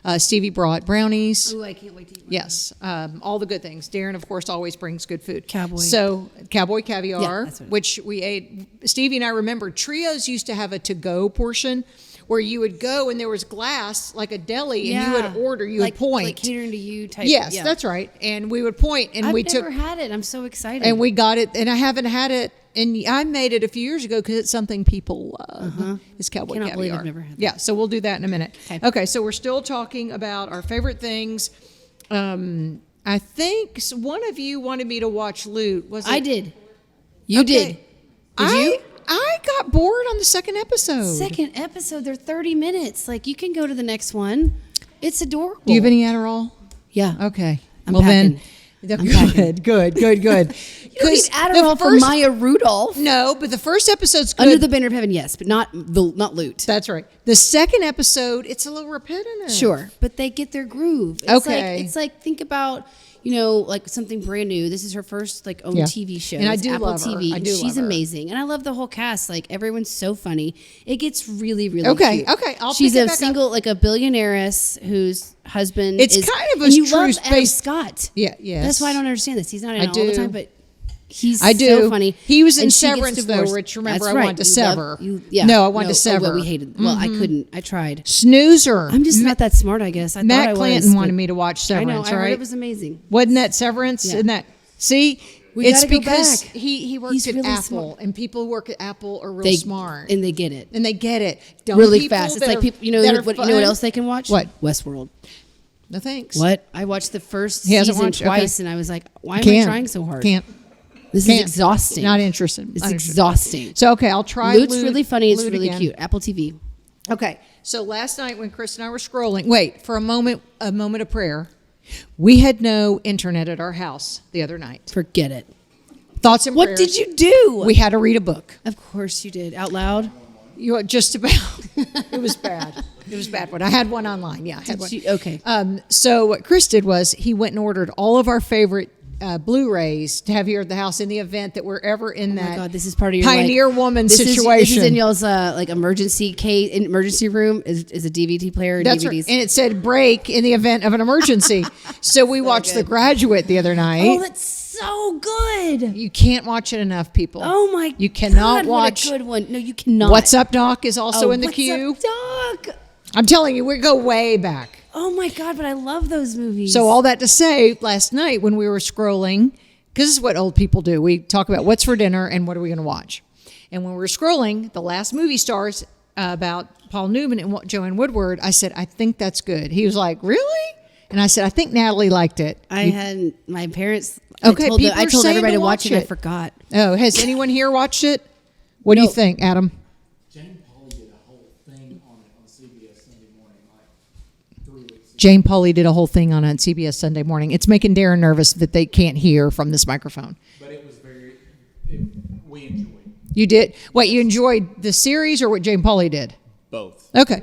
have Stevie brought brownies. Oh, I can't wait to eat. Yes, all the good things. Darren, of course, always brings good food. Cowboy. So cowboy caviar, that's what which we ate. Stevie and I remember Trios used to have a to-go portion where you would go and there was glass like a deli, and you would order. You would point. Like catering to you type. Yes, yeah. that's right. And we would point, and I've we never took. had it. I'm so excited. And we got it, and I haven't had it. And I made it a few years ago because it's something people love. It's cowboy Cannot caviar. believe I've never had that. Yeah, so we'll do that in a minute. Okay, so we're still talking about our favorite things. I think one of you wanted me to watch Loot. Was it? I did. You did. Did you? I got bored on the second episode. Second episode, they're 30 minutes. Like, you can go to the next one. It's adorable. Do you have any Adderall? Yeah. Okay. I'm well packing. then, I'm packing. good. You don't need Adderall for Maya Rudolph. No, but the first episode's good. Under the Banner of Heaven, yes, but not Loot. That's right. The second episode, it's a little repetitive. Sure, but they get their groove. It's like think about, like something brand new. This is her first own TV show. And I It's do Apple love her. TV. I and do she's love her. amazing, and I love the whole cast. Like, everyone's so funny. It gets really, really Okay, cute. okay, I'll She's pick it a back single, like a billionaireess whose husband. It's is, kind of a and you love true Adam space- Scott. Yeah, yes. That's why I don't understand this. He's not in I it all the do. time, but. He's I do. so funny. He was in And she gets Severance, though, divorced. which remember That's I right. wanted to You love- sever. yeah. No, I wanted to sever. well, we hated. Well, I couldn't. I tried. Snoozer. I'm just not that smart, I guess. I Matt thought I Clanton was, wanted but- me to watch I Severance, know. I heard right? it was amazing. Wasn't that Severance? Yeah. And that see, We it's gotta go because back. he worked He's at really Apple, smart. and people who work at Apple are real smart, and they get it and they get it Dumb really people fast. It's that like are- people. that are What fun. else they can watch? What? Westworld. No thanks. What? I watched the first He hasn't season watched- twice, okay. and I was like, why am I Can't. trying so hard? Can't. This Can't. is exhausting. Not interested. It's Not interested. exhausting. So okay, I'll try. Loot's Loot- really funny. It's Loot really again. cute. Apple TV. Okay, so last night when Chris and I were scrolling, wait for a moment of prayer. We had no internet at our house the other night. Forget it. Thoughts and What prayers. did you do? We had to read a book. Of course you did. Out loud. You know, just about. It was bad. It was a bad one. I had one online. Yeah, I had one. Okay. So what Chris did was he went and ordered all of our favorite Blu-rays to have here at the house in the event that we're ever in Oh my that God, this is part of your pioneer woman situation. This is in y'all's emergency room is a DVD player. And That's DVDs. right. And it said break in the event of an emergency. So we watched The Graduate the other night. Oh, that's so good. You can't watch it enough, people. Oh my! You cannot God, watch. What a good one. No, you cannot. What's Up, Doc is also in the What's queue. Up, Doc? I'm telling you, we go way back. Oh my God! But I love those movies. So all that to say, last night when we were scrolling, because this is what old people do, we talk about what's for dinner and what are we going to watch. And when we were scrolling, the last movie stars about Paul Newman and Joanne Woodward, I said, I think that's good. He was like, really? And I said, I think Natalie liked it. I had my parents. Okay, I told, people I are told saying everybody to to watch watch it. I it. forgot. Oh, has anyone here watched it? What do you think, Adam? Jane Pauley did a whole thing on it on CBS Sunday morning, like 3 weeks ago. Jane Pauley did a whole thing on CBS Sunday morning. It's making Darren nervous that they can't hear from this microphone. But it was we enjoyed it. You did? Wait, you enjoyed the series or what Jane Pauley did? Both. Okay.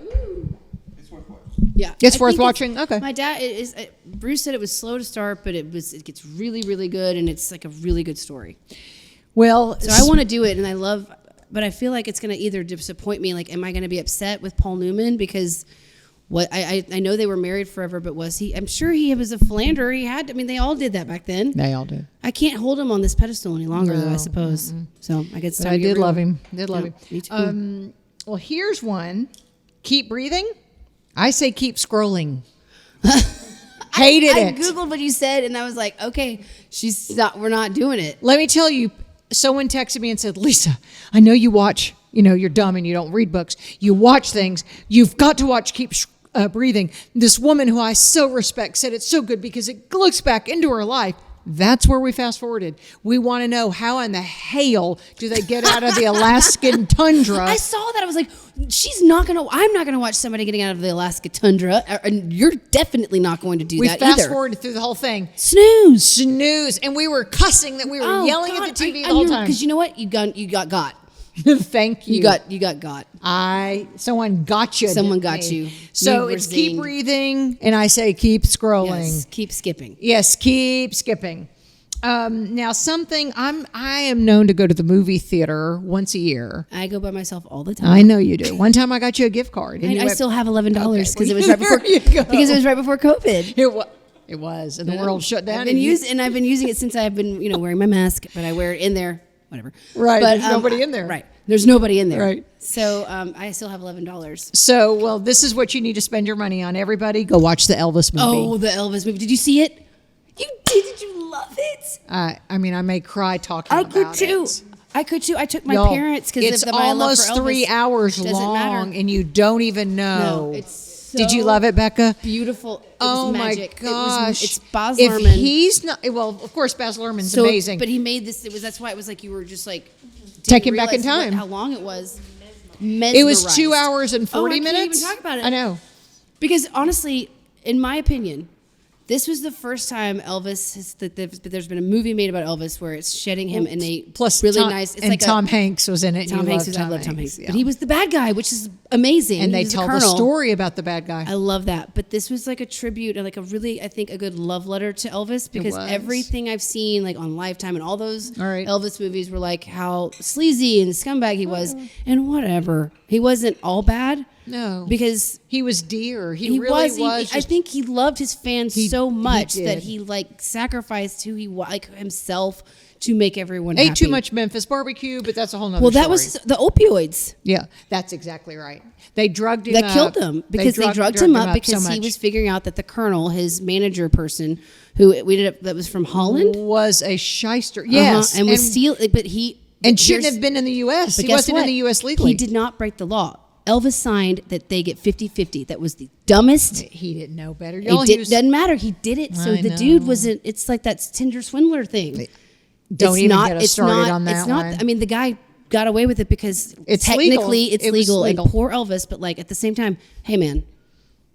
It's worth watching. Yeah, It's I worth think watching? Okay. My dad is. Bruce said it was slow to start, but it gets really, really good, and it's like a really good story. Well, So I want to do it, and I love, but I feel like it's going to either disappoint me. Like, am I going to be upset with Paul Newman because what I know they were married forever, but was he? I'm sure he was a philanderer. He had. I mean, they all did that back then. They all did. I can't hold him on this pedestal any longer, though. I No, suppose. So I guess But I did love him. Did love him. Me too. Well, here's one. Keep breathing. I say keep scrolling. Hated I it. googled what you said, and I was like, okay, we're not doing it. Let me tell you, someone texted me and said, Lisa, I know you watch, you're dumb and you don't read books. You watch things. You've got to watch Keep Breathing. This woman who I so respect said it's so good because it looks back into her life. That's where we fast forwarded. We want to know how in the hell do they get out of the Alaskan tundra? I saw that. I was like, I'm not gonna watch somebody getting out of the Alaska tundra, and you're definitely not going to do We that fast either. forwarded through the whole thing. Snooze. And we were cussing that we were yelling at the TV the whole time. Because you know what? You got. Thank you. You got. Someone got you. Someone didn't got they? you. So You were it's keep zinged. breathing, and I say keep scrolling. Yes. Keep skipping. Yes, keep skipping. Now, I am known to go to the movie theater once a year. I go by myself all the time. I know you do. One time I got you a gift card. And I still have $11 because well, it was right before there you go. because it was right before COVID. It was, and the world shut down. I've been using it since I've been, wearing my mask, but I wear it in there, whatever. Right, but, there's nobody in there. Right, there's nobody in there. Right. So I still have $11. So, well, this is what you need to spend your money on. Everybody, go watch the Elvis movie. Oh, the Elvis movie. Did you see it? You did. Did you love it? I mean, I may cry talking about it. I could too. I took my Y'all, parents because it's of my love almost for Elvis. 3 hours Doesn't long, matter. and you don't even know. No, it's so Did you love it, Becca? beautiful. It Oh was magic. my gosh! It's Baz if Luhrmann. he's not, well, of course, Baz Luhrmann's amazing. But he made this. That's why it was like you were just like Take didn't him back in realize time. how long it was. It was Mesmerized. 2 hours and 40 I minutes. can't even talk about it. I know. Because honestly, in my opinion, this was the first time Elvis there's been a movie made about Elvis where it's shedding him in a Plus, really Tom, nice. It's and like Tom Hanks was in it. Tom You Hanks. love I love Tom Hanks, yeah. but he was the bad guy, which is amazing. And He they was tell the colonel. story about the bad guy. I love that. But this was like a tribute and like a really, I think, a good love letter to Elvis because was. everything I've seen like on Lifetime and all those All right. Elvis movies were like how sleazy and scumbag he was and whatever. He wasn't all bad. No, Because he was dear. He really was. was. I think he loved his fans so he much did. that he like sacrificed who he was, like himself, to make everyone ate happy. too much Memphis barbecue, but that's a whole nother Well, that story. was the opioids Yeah, that's exactly right. They drugged him that up. killed him because they drugged him up because so he much. was figuring out that the colonel, his manager person, who we did that was from Holland, was a shyster. Yes, and was stealing, but he and shouldn't here's- have been in the U.S. But He guess wasn't what? in the U.S. legally. He did not break the law. Elvis signed that they get 50-50. That was the dumbest. He didn't know better. It Y'all, doesn't matter. He did it. So I the dude know. wasn't. It's like that Tinder swindler thing. Don't It's even not, get us it's started not, on that it's not, one. I mean, the guy got away with it because It's technically legal. it's It was legal. legal. And poor Elvis, but like at the same time, hey man,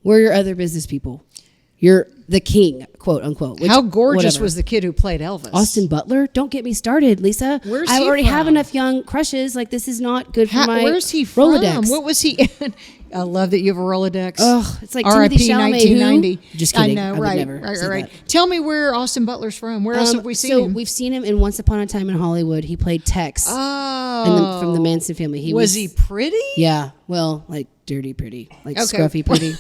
we're your other business people. You're the king, quote unquote. Which, How gorgeous whatever. was the kid who played Elvis? Austin Butler? Don't get me started, Lisa. Where's I he already have from? enough young crushes. Like this is not good for my Where's he from? Rolodex. What was he in? I love that you have a Rolodex. Ugh, it's like R.I.P. Timothy Chalamet, who? 1990. Just kidding. I know, I would right, never say right. that. Tell me where Austin Butler's from. Where else have we seen so him? we've seen him in Once Upon a Time in Hollywood. He played Tex Oh, from the Manson family. He was he pretty? Yeah, well, like dirty pretty, like Okay. scruffy pretty,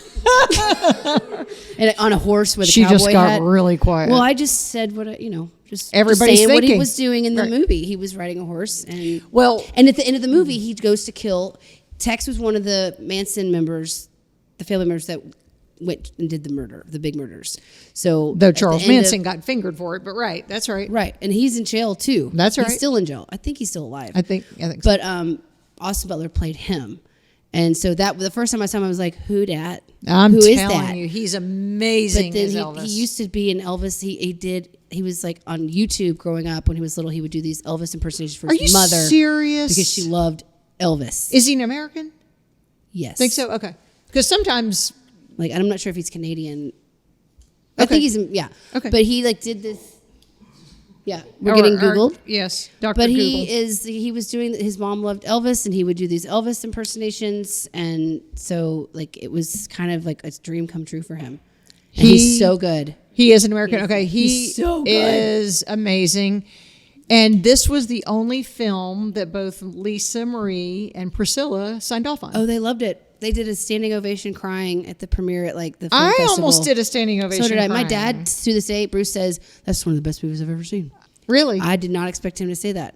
and on a horse with a She cowboy just got hat. really quiet. Well, I just said what just Everybody's saying what he thinking. was doing in the Right. movie. He was riding a horse, and Well- and at the end of the movie, he goes to kill. Tex was one of the Manson members, the family members that went and did the murder, the big murders. So Though at the Charles end of- Manson got fingered for it, but right, that's right. right, and he's in jail too. That's right. He's still in jail. I think he's still alive. I think so. But Austin Butler played him, and so that the first time I saw him, I was like, "Who dat? I'm Who is telling that?" you, he's amazing But then as he Elvis. used to be an Elvis. He was like on YouTube growing up when he was little. He would do these Elvis impersonations for Are his you mother serious? because she loved Elvis. Is he an American? Yes, Think so? Okay. Because sometimes Like I'm not sure if he's Canadian. I Okay. think he's yeah. Okay. But he like did this. Yeah, we're getting Googled. Yes, Dr. But Google. he was doing, his mom loved Elvis and he would do these Elvis impersonations. And so like, it was kind of like a dream come true for him. And he's so good. He is an American. Okay, he's so good. is amazing. And this was the only film that both Lisa Marie and Priscilla signed off on. Oh, they loved it. They did a standing ovation crying at the premiere at like the film I festival. almost did a standing ovation. So did I. My crying. dad, to this day, Bruce says, that's one of the best movies I've ever seen. Really? I did not expect him to say that.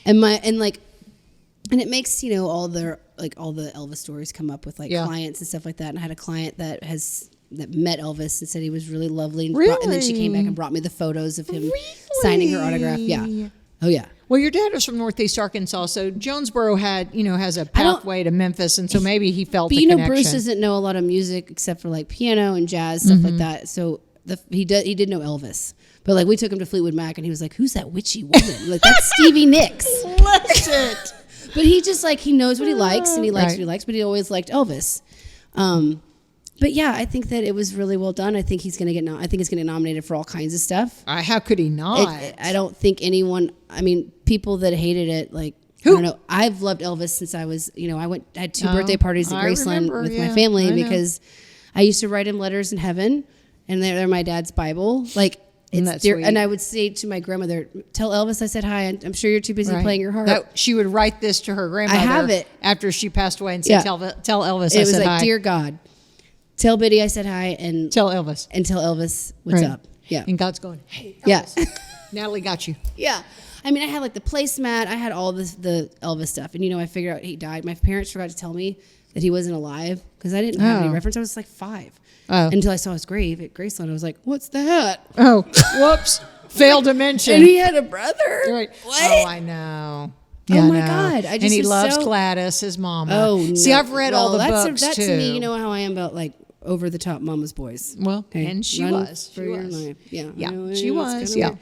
And it makes, all the Elvis stories come up with like Yeah. clients and stuff like that. And I had a client that met Elvis and said he was really lovely. And, Really? and then she came back and brought me the photos of him signing her autograph. Yeah. Oh yeah. Well, your dad was from Northeast Arkansas, so Jonesboro has a pathway to Memphis, and so maybe he felt But the you know, connection. Bruce doesn't know a lot of music except for like piano and jazz stuff like that. So he did know Elvis, but like we took him to Fleetwood Mac, and he was like, "Who's that witchy woman?" Like that's Stevie Nicks. Bless it. But he just like he knows what he likes, and he likes Right. what he likes. But he always liked Elvis. But yeah, I think that it was really well done. I think he's gonna get. I think it's gonna get nominated for all kinds of stuff. How could he not? I don't think anyone. I mean, people that hated it, like Who? I don't know. I've loved Elvis since I was. I had 2 birthday parties at I Graceland remember, with yeah, my family I know. because I used to write him letters in heaven, and they're my dad's Bible. Like Isn't that sweet? And I would say to my grandmother, "Tell Elvis I said hi. I'm sure you're too busy Right. playing your harp." She would write this to her grandmother. I have it. After she passed away and say, Yeah. tell Elvis It I was said like, hi. "Dear God, tell Biddy I said hi, and Tell Elvis. what's Right. up." Yeah, And God's going, hey, yeah, Natalie got you. yeah. I mean, I had like the placemat. I had all the Elvis stuff, and I figured out he died. My parents forgot to tell me that he wasn't alive because I didn't have any Oh. reference. I was like 5 Oh. until I saw his grave at Graceland. I was like, "What's that?" Oh, whoops. Failed to mention. And he had a brother. Right. What? Oh, I know. Oh, I my know. God. And he was loves so- Gladys, his mama. Oh, no. See, I've read all the that's books, that too. to me, you know how I am about like over the top mama's boys. Well, and she Run was. for She your was. life. Yeah. Yeah, I know, she it's was, kinda yeah. weird.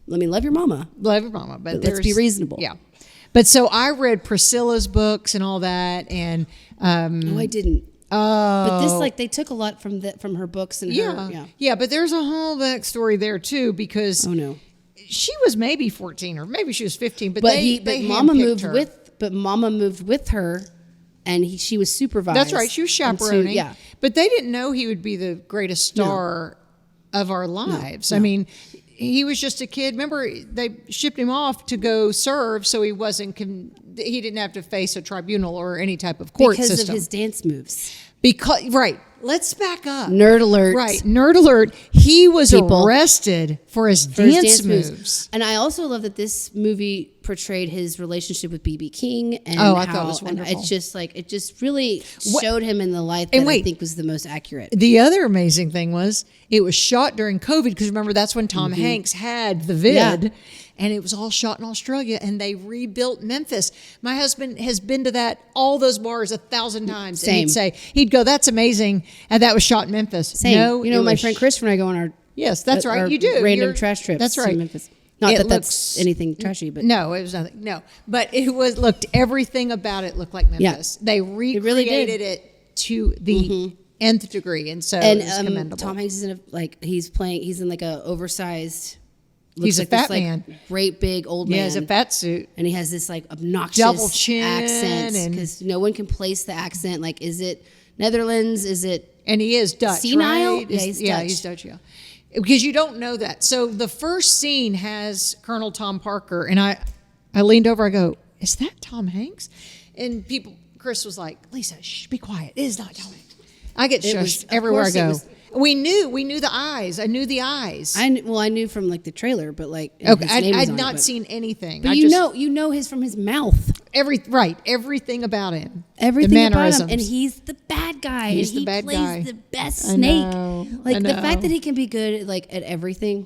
Let me love your mama. Love your mama. But Let's be there's- reasonable. Yeah. But so I read Priscilla's books and all that. And, Oh, I didn't. oh. But this, like, they took a lot from her books and Yeah. her. Yeah. Yeah, but there's a whole backstory there, too, because Oh no. she was maybe 14 or maybe she was 15, but But they Mama handpicked moved her. Mama moved with her, and she was supervised. That's right. She was chaperoning. Yeah. But they didn't know he would be the greatest star of our lives. I mean, he was just a kid. Remember, they shipped him off to go serve, so he he didn't have to face a tribunal or any type of court Because system. of his dance moves. Right. Let's back up. Nerd alert. Right. Nerd alert. He was People. arrested for his For his dance moves. And I also love that this movie portrayed his relationship with B.B. King. And Oh, I thought it was and wonderful. it's just like, it just really What- showed him in the light And that I wait. think was the most accurate. The other amazing thing was it was shot during COVID because remember that's when Tom Hanks had the vid Yeah. and it was all shot in Australia and they rebuilt Memphis. My husband has been to all those bars 1,000 times. Same. And he'd go, that's amazing. And that was shot in Memphis. Same. No, you know, it my was friend Chris and I go on our Yes, that's right. our You do. random You're- trash trips. That's right. To Memphis. Not It that looks- that's anything trashy, but No, it was nothing. No, but everything about it looked like Memphis. They recreated really did. it to the nth degree. And so and it's commendable. Tom Hanks is in he's in like a oversized. He's looks a like fat this, man. like, great big old man. He has a fat suit. and he has this like obnoxious Double chin accent and- because no one can place the accent. Like, is it Netherlands? Is it And he is Dutch, senile? right? Yeah, he's Dutch. he's Dutch, yeah. Because you don't know that. So the first scene has Colonel Tom Parker, and I leaned over, I go, is that Tom Hanks? And Chris was like, Lisa, shh, be quiet. It is not Tom Hanks. I get It was- shushed of everywhere I course it go. was- We knew the eyes. I knew the eyes. I knew from like the trailer, but like Okay, his name was I'd on it, not but- seen anything. But I you just, know his from his mouth. everything about him. Everything the about him, mannerisms. and he's the bad guy. He's and the he bad plays guy. the best I snake. know, Like I the fact know. that he can be good at everything.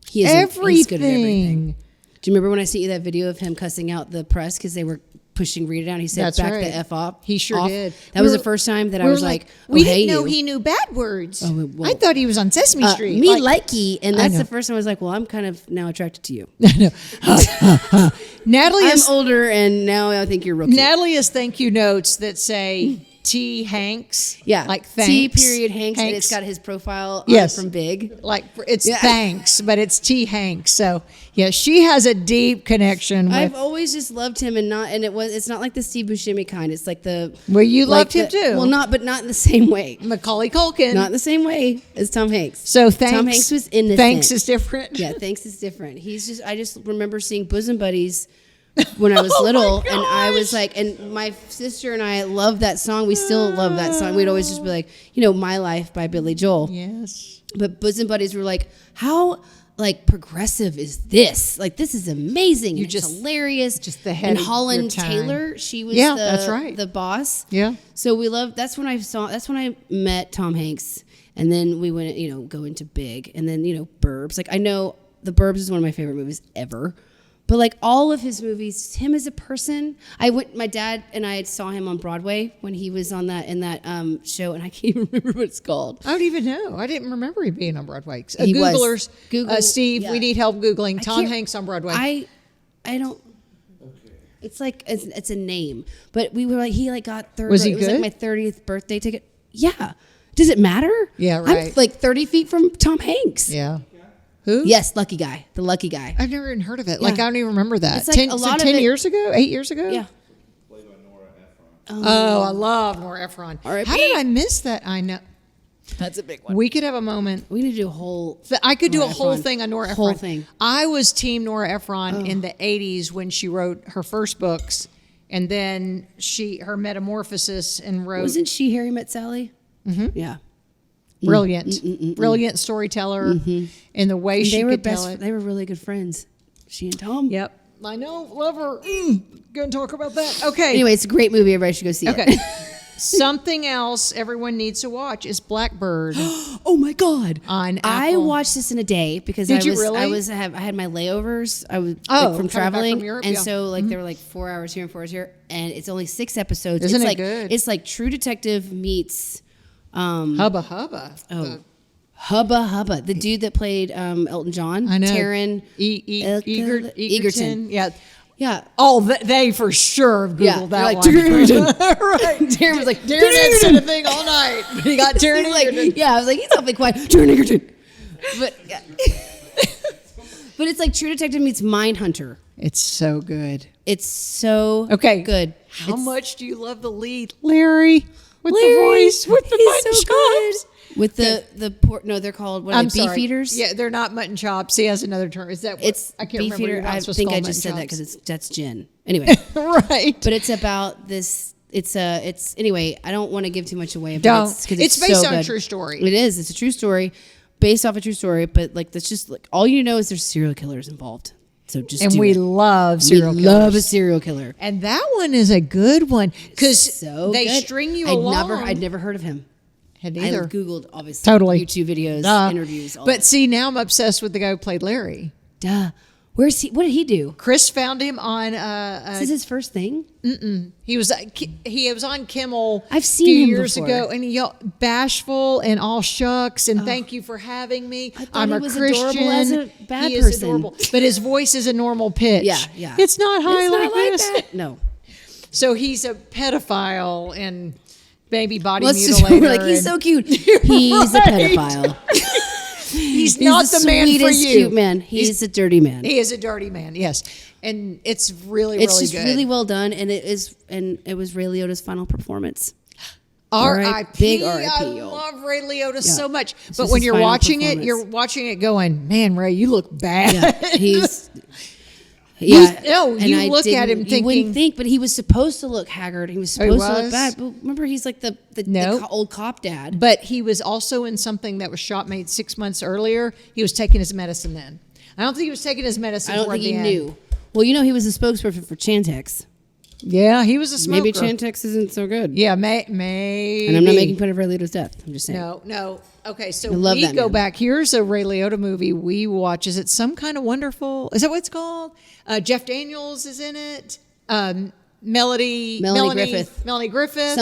He's good at everything. Everything. Do you remember when I sent you that video of him cussing out the press because they were pushing Rita down? He said, That's "Back right. the f off." He sure did. That was We the were- first time that I we was were like, we "Oh, hey, didn't know you." he knew bad words. Oh, well- I thought he was on Sesame Street. Me likey, and I that's know. the first time I was like, "Well, I'm kind of now attracted to you." Natalie I'm is older, and now I think you're real cute. Natalie has thank you notes that say T Hanks. Yeah, like T thanks. period Hanks, and it's got his profile on it Yes. from Big. Like it's Yeah. thanks, but it's T Hanks. So yeah, she has a deep connection with. I've always just loved him, it's not like the Steve Buscemi kind. It's like the Well, you loved him the- too. Well, but not in the same way. Macaulay Culkin. Not in the same way as Tom Hanks. So thanks. Tom Hanks was innocent. Thanks is different. Yeah, Thanks is different. I just remember seeing Bosom Buddies when I was Oh my little, and I was gosh. like, and my sister and I loved that song. We still love that song. We'd always just be like, My Life by Billy Joel. Yes. But Bosom Buddies were like, how like progressive is this? Like, this is amazing. You It's just- hilarious. just the head and of your Holland time. Taylor, she was Yeah, that's right. the boss. Yeah. So we loved. That's when I met Tom Hanks, and then we went, go into Big, and then Burbs. Like, I know The Burbs is one of my favorite movies ever. But like all of his movies, him as a person, my dad and I saw him on Broadway when he was on in that show, and I can't even remember what it's called. I don't even know. I didn't remember him being on Broadway. He was. Googlers, Google- Steve, yeah. we need help Googling Tom can't- Hanks on Broadway. I don't. It's like it's a name, but we were like he like got third. Was he it was good? like my 30th birthday ticket. Yeah. Does it matter? Yeah, right. I'm like 30 feet from Tom Hanks. yeah. Who? Yes, Lucky Guy, the Lucky Guy. I've never even heard of it. Like, Yeah. I don't even remember that. It's like a lot of 10 it- years ago? 8 years ago? Yeah. Oh, I love Nora Ephron. R.I.P. How did I miss that? I know. That's a big one. We could have a moment. We need to do a whole. I could do Nora a whole Ephron. thing on Nora Ephron. Whole thing. I was team Nora Ephron in the 80s when she wrote her first books, and then her metamorphosis and wrote. Wasn't she Harry Met Sally? Mm-hmm. Yeah. Brilliant storyteller in the way she could tell it. They were really good friends. She and Tom. Yep. I know. Love her. Gonna talk about that. Okay. Anyway, it's a great movie. Everybody should go see Okay. it. Something else everyone needs to watch is Blackbird. Oh my God! On I Apple. watched this in a day because Did you really? I had my layovers. I was Oh, from coming back traveling, from Europe, and yeah. so like there were like 4 hours here and 4 hours here, and it's only 6 episodes. Isn't it's it like, good? It's like True Detective meets Hubba Hubba. Hubba Hubba. The dude that played Elton John. I know. Taron Egerton. Yeah. Yeah. Oh, they for sure have Googled that like, one. right. Darren was like, Darren had said a thing all night. He got Taron Egerton. like, yeah, I was like, he's awfully quiet. Taron Egerton. But, yeah. But it's like True Detective meets Mindhunter. It's so good. It's so good. How much do you love the lead, Larry? With the voice, with the he's mutton so good. chops. With the pork. No, they're called what are they, beef eaters? Yeah, they're not mutton chops. He has another term. Is that what, It's I can't beef remember. eater. You're not I supposed to think call I them just said mutton that chops. because that's gin. Anyway, right. but it's about this. It's anyway. I don't want to give too much away. But Don't. It's It's based so on a good. true story. It is. It's a true story, based off a true story. But like that's just like all you know is there's serial killers involved. So just And do we it. love serial We killers. love a serial killer. And that one is a good one because So they good. string you along. I'd never heard of him. Had I either. Googled obviously Totally. YouTube videos, Duh. interviews. All But that. see, now I'm obsessed with the guy who played Larry. Duh. Where's he? What did he do? Chris found him on. Is this his first thing? He was on Kimmel. I've seen a few him years before. ago, and he yelled, bashful and all shucks and thank you for having me. I thought I'm he a was Christian. adorable as a bad he is person. adorable, but his voice is a normal pitch. Yeah. It's not high It's like not like this. that. No. So he's a pedophile and baby body Let's just mutilator. we're like he's and- so cute. He's a Right. pedophile. He's not the man for sweetest, you. cute man. He's a dirty man. He is a dirty man. Yes, and it's really It's really just good. really well done, and it was Ray Liotta's final performance. R.I.P. Big R.I.P., I y'all. love Ray Liotta so much. This But is when his you're final watching it, performance. you're watching it going, man, Ray, you look bad. Yeah, he's. Yeah, no, and you I look at him you thinking- wouldn't think, but he was supposed to look haggard. He was Oh, he supposed to look was? bad. But remember, he's like the No. old cop dad. But he was also in something that was shot made 6 months earlier. He was taking his medicine then. I don't think he was taking his medicine I don't toward think he the end. knew. Well, you know, he was a spokesperson for Chantix. Yeah, he was a smoker. Maybe Chantix isn't so good. Yeah, maybe. And I'm not making fun of Ray Liotta's death. I'm just saying. No. Okay, so I love we that go man. back. Here's a Ray Liotta movie we watch. Is it Some Kind of Wonderful? Is that what it's called? Jeff Daniels is in it. Melanie Griffith. Melanie Griffith.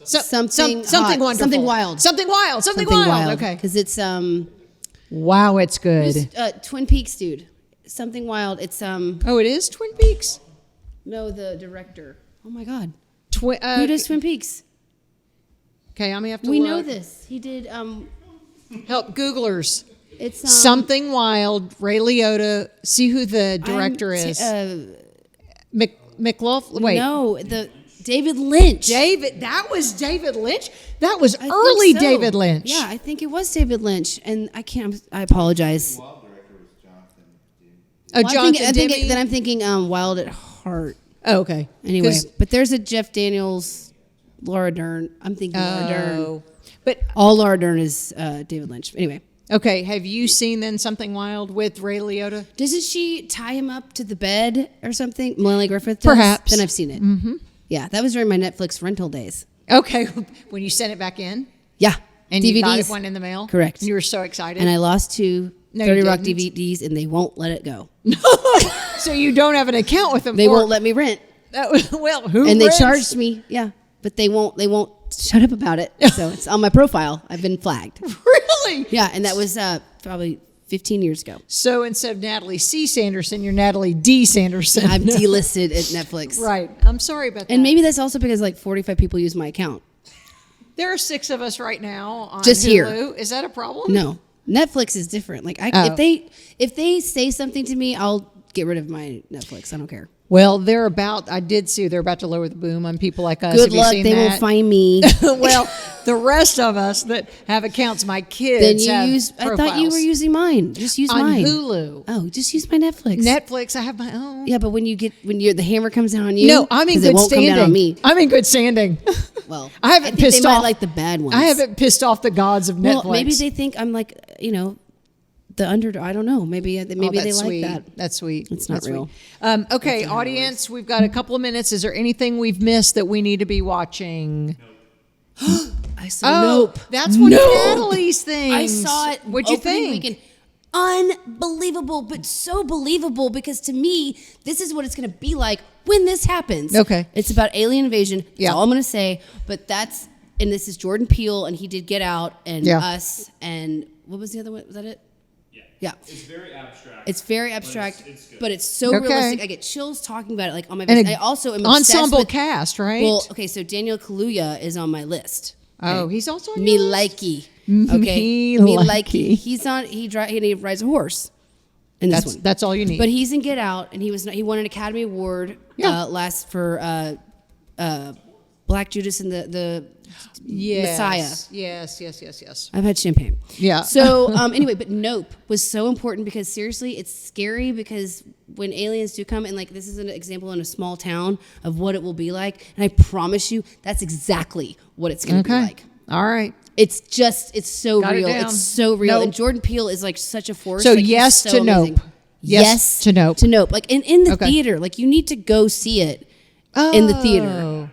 Something something hot. wonderful. Something wild. Something wild. Okay. Because it's Wow, it's good. who's, Twin Peaks dude. Something wild. It's Oh, it is Twin Peaks. no, the director. Oh my god. Who Who does Twin Peaks? Okay, I'm gonna have to. We look. know this. He did Help Googlers. it's Something Wild. Ray Liotta. See who the director is. McLaughlin. Wait. No, the David Lynch. David. That was David Lynch. That was I think early so. David Lynch. Yeah, I think it was David Lynch, and I apologize. Oh, Well, Jonathan I think Demme? then I'm thinking Wild at Heart. Oh, okay. Anyway, 'Cause- but there's a Jeff Daniels, Laura Dern. I'm thinking Laura Dern. Oh. But All Laura Dern is David Lynch. Anyway, okay, have you seen then Something Wild with Ray Liotta? doesn't she tie him up to the bed or something? Melanie Griffith does? Perhaps. Then I've seen it. Mm-hmm. Yeah, that was during my Netflix rental days. Okay, when you sent it back in Yeah, and DVDs. you got it one in the mail? Correct. And you were so excited. And I lost two No, 30 you Rock didn't. DVDs, and they won't let it go. So you don't have an account with them. They won't let me rent. Well, who And they rents? charged me. Yeah, but they won't shut up about it. So it's on my profile. I've been flagged. Really? Yeah, and that was probably 15 years ago. So instead of Natalie C. Sanderson, you're Natalie D. Sanderson. I'm delisted at Netflix. Right. I'm sorry about that. And maybe that's also because like 45 people use my account. there are 6 of us right now on Just Hulu. here. Is that a problem? No, Netflix is different. Like Oh. if they say something to me, I'll get rid of my Netflix. I don't care. Well, I did see they're about to lower the boom on people like us. Good Have you luck. seen They that? won't find me. Well, The rest of us that have accounts, my kids Then you have use. profiles. I thought you were using mine. Just use on mine. Hulu. Oh, just use my Netflix. Netflix, I have my own. Yeah, but when the hammer comes down on you, No, I'm in 'cause it good won't standing. come down on me. I'm in good standing. Well, I haven't think pissed they might off like the bad ones. I haven't pissed off the gods of Netflix. Well, maybe they think I'm like, the underdog. I don't know. Maybe they that's like sweet. that. That's sweet. It's not That's real. Sweet. Okay, audience, we've got a couple of minutes. Is there anything we've missed that we need to be watching? I saw Nope. That's one Nope. of Natalie's things. I saw it. What'd you opening think? Weekend. Unbelievable, but so believable because to me, this is what it's going to be like when this happens. Okay. It's about alien invasion. That's Yeah. all I'm going to say. But and this is Jordan Peele, and he did Get Out and Yeah. Us, and what was the other one? Was that it? Yeah. It's very abstract. It's very abstract, it's good. but it's so Okay. realistic. I get chills talking about it, like on my And face. I also am ensemble obsessed with, cast, right? Well, okay, so Daniel Kaluuya is on my list. Oh, Okay. he's also on Me your list? likey. Me Okay, me likey. likey. He's on. He rides a horse. In this one. That's all you need. But he's in Get Out, and he won an Academy Award Yeah. for Black Judas and the Messiah. Yes. I've had champagne. Yeah. So anyway, but Nope was so important because seriously, it's scary because when aliens do come, and like this is an example in a small town of what it will be like, and I promise you, that's exactly what it's going to be like. All right. It's so Got it real. down. It's so real. Nope. And Jordan Peele is like such a force. So like, he's yes so to amazing. Nope. Yes to Nope. To Nope. Like in the Okay. theater, like you need to go see it in the theater.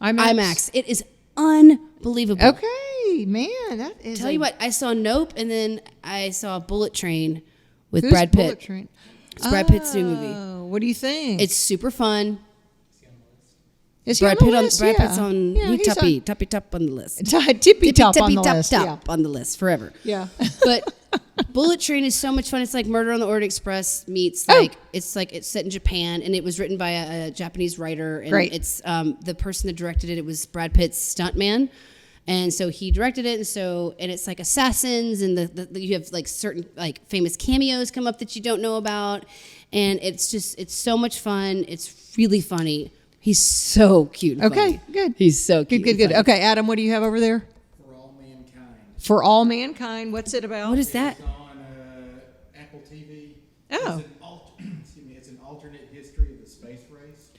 IMAX. It is unbelievable. Okay, man. That is. Tell you what, I saw Nope, and then I saw Bullet Train with Who's Brad Pitt. Bullet Train? It's Brad Pitt's new movie. What do you think? It's super fun. Is he Brad on the Pitt list? Brad Yeah. Pitt's on Yeah, he's toppy top on the list. tippy top on the list. Top on the list forever. Yeah. But Bullet Train is so much fun. It's like Murder on the Orient Express meets Oh. it's set in Japan, and it was written by a Japanese writer. And Great. it's the person that directed it. It was Brad Pitt's stuntman, and so he directed it. And it's like assassins, and the you have like certain like famous cameos come up that you don't know about, and it's so much fun. It's really funny. He's so cute. And Okay, funny. good. He's so cute. Good. and funny. Okay, Adam, what do you have over there? For All Mankind. For All Mankind. What's it about? What is that? It's on Apple TV. Oh. It's an alternate history of the space race.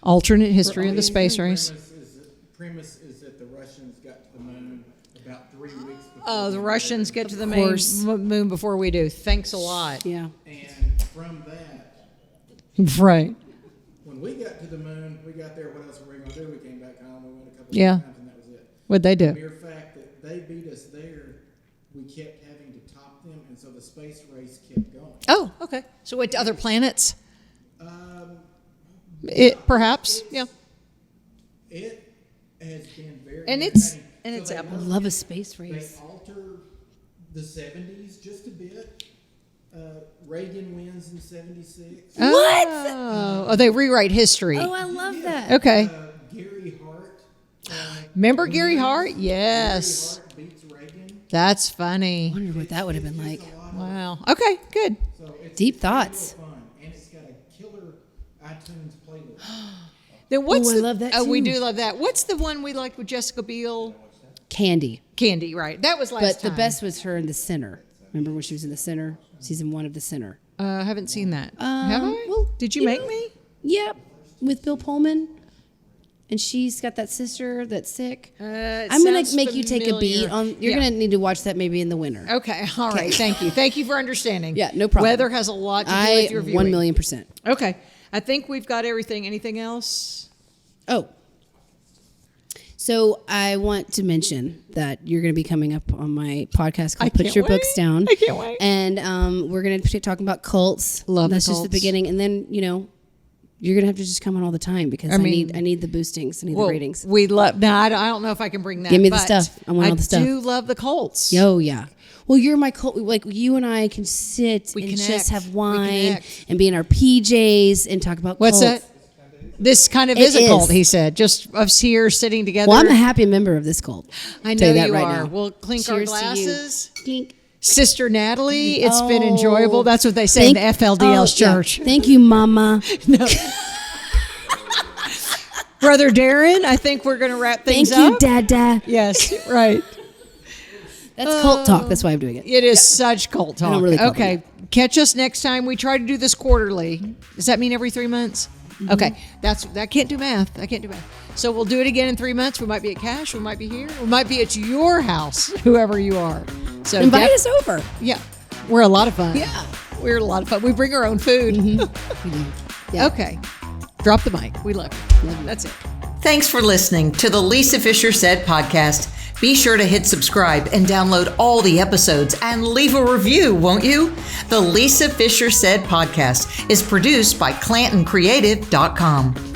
Alternate history of the space race. Premise is that the Russians got to the moon about 3 weeks before. Oh, the Russians get to the course. moon before we do. Thanks a lot. Yeah. And from that, Right. when we got to the moon, we got there. What else were we going to do? We came back home. We went a couple Yeah. of times, and that was it. What'd they The do? mere fact that they beat us there, we kept having to top them, and so the space race kept going. Oh, okay. So went to other planets? Um, Perhaps. Yeah. It has been very And it's- entertaining. and it's they Apple. I love a space They race. alter the 70s just a bit. Reagan wins in 76. What? Oh, they rewrite history. Oh, I love that. Okay. Gary Hart. Remember when Gary he- Hart? Yes. Gary Hart beats Reagan. That's funny. I wonder what that would have been like. Wow. Okay, good. So it's Deep real thoughts. fun, and it's got a killer iTunes playlist. Then what's I the, love that Oh, we too. do love that. What's the one we liked with Jessica Biel? Candy. Candy, right. That was last But time. the best was her in The Sinner. Remember when she was in The Sinner? Season 1 of The Sinner. I haven't seen that. Have I? well, Did you you make know- me? Yep. With Bill Pullman. And she's got that sister that's sick. I'm going to make you take a beat on. You're going to need to watch that maybe in the winter. Okay. All right. Thank you. Thank you for understanding. Yeah, no problem. Weather has a lot to do with your viewing. 1,000,000%. Okay. I think we've got everything. Anything else? Oh. So I want to mention that you're going to be coming up on my podcast called I Put can't Your Books wait. Down. I can't wait. And we're going to be talking about cults. Love the That's just the cults. beginning. And then, you're going to have to just come on all the time because I need the boostings. I need the ratings. We love. Now I don't know if I can bring that. Give me the but stuff. I want all the stuff. I do love the Colts. Yo, yeah. Well, you're my cult. Like you and I can sit We and connect. just have We wine connect. and be in our PJs and talk about What's cults. that? This kind of It is a cult. is. He said, just us here sitting together. Well, I'm a happy member of this cult. I Tell know that you right are. now. We'll clink our Cheers to you. glasses. Clink. Sister Natalie, it's been Oh. enjoyable. That's what they say in the FLDL's yeah. church. Thank you, Mama. Right. Brother Darren, I think we're going to wrap things Thank you, up. Dada. Yes, right. That's cult talk. That's why I'm doing it. It is such cult talk. don't really call Okay, catch us next time. We try to do this quarterly. Does that mean every 3 months? Mm-hmm. Okay, I can't do math. So we'll do it again in 3 months. We might be at Cash. We might be here. We might be at your house, whoever you are. So Invite us over. Yeah, we're a lot of fun. Yeah. We're a lot of fun. We bring our own food. Yeah. Okay, drop the mic. We love you. That's it. Thanks for listening to the Lisa Fisher Said podcast. Be sure to hit subscribe and download all the episodes and leave a review, won't you? The Lisa Fisher Said podcast is produced by ClantonCreative.com.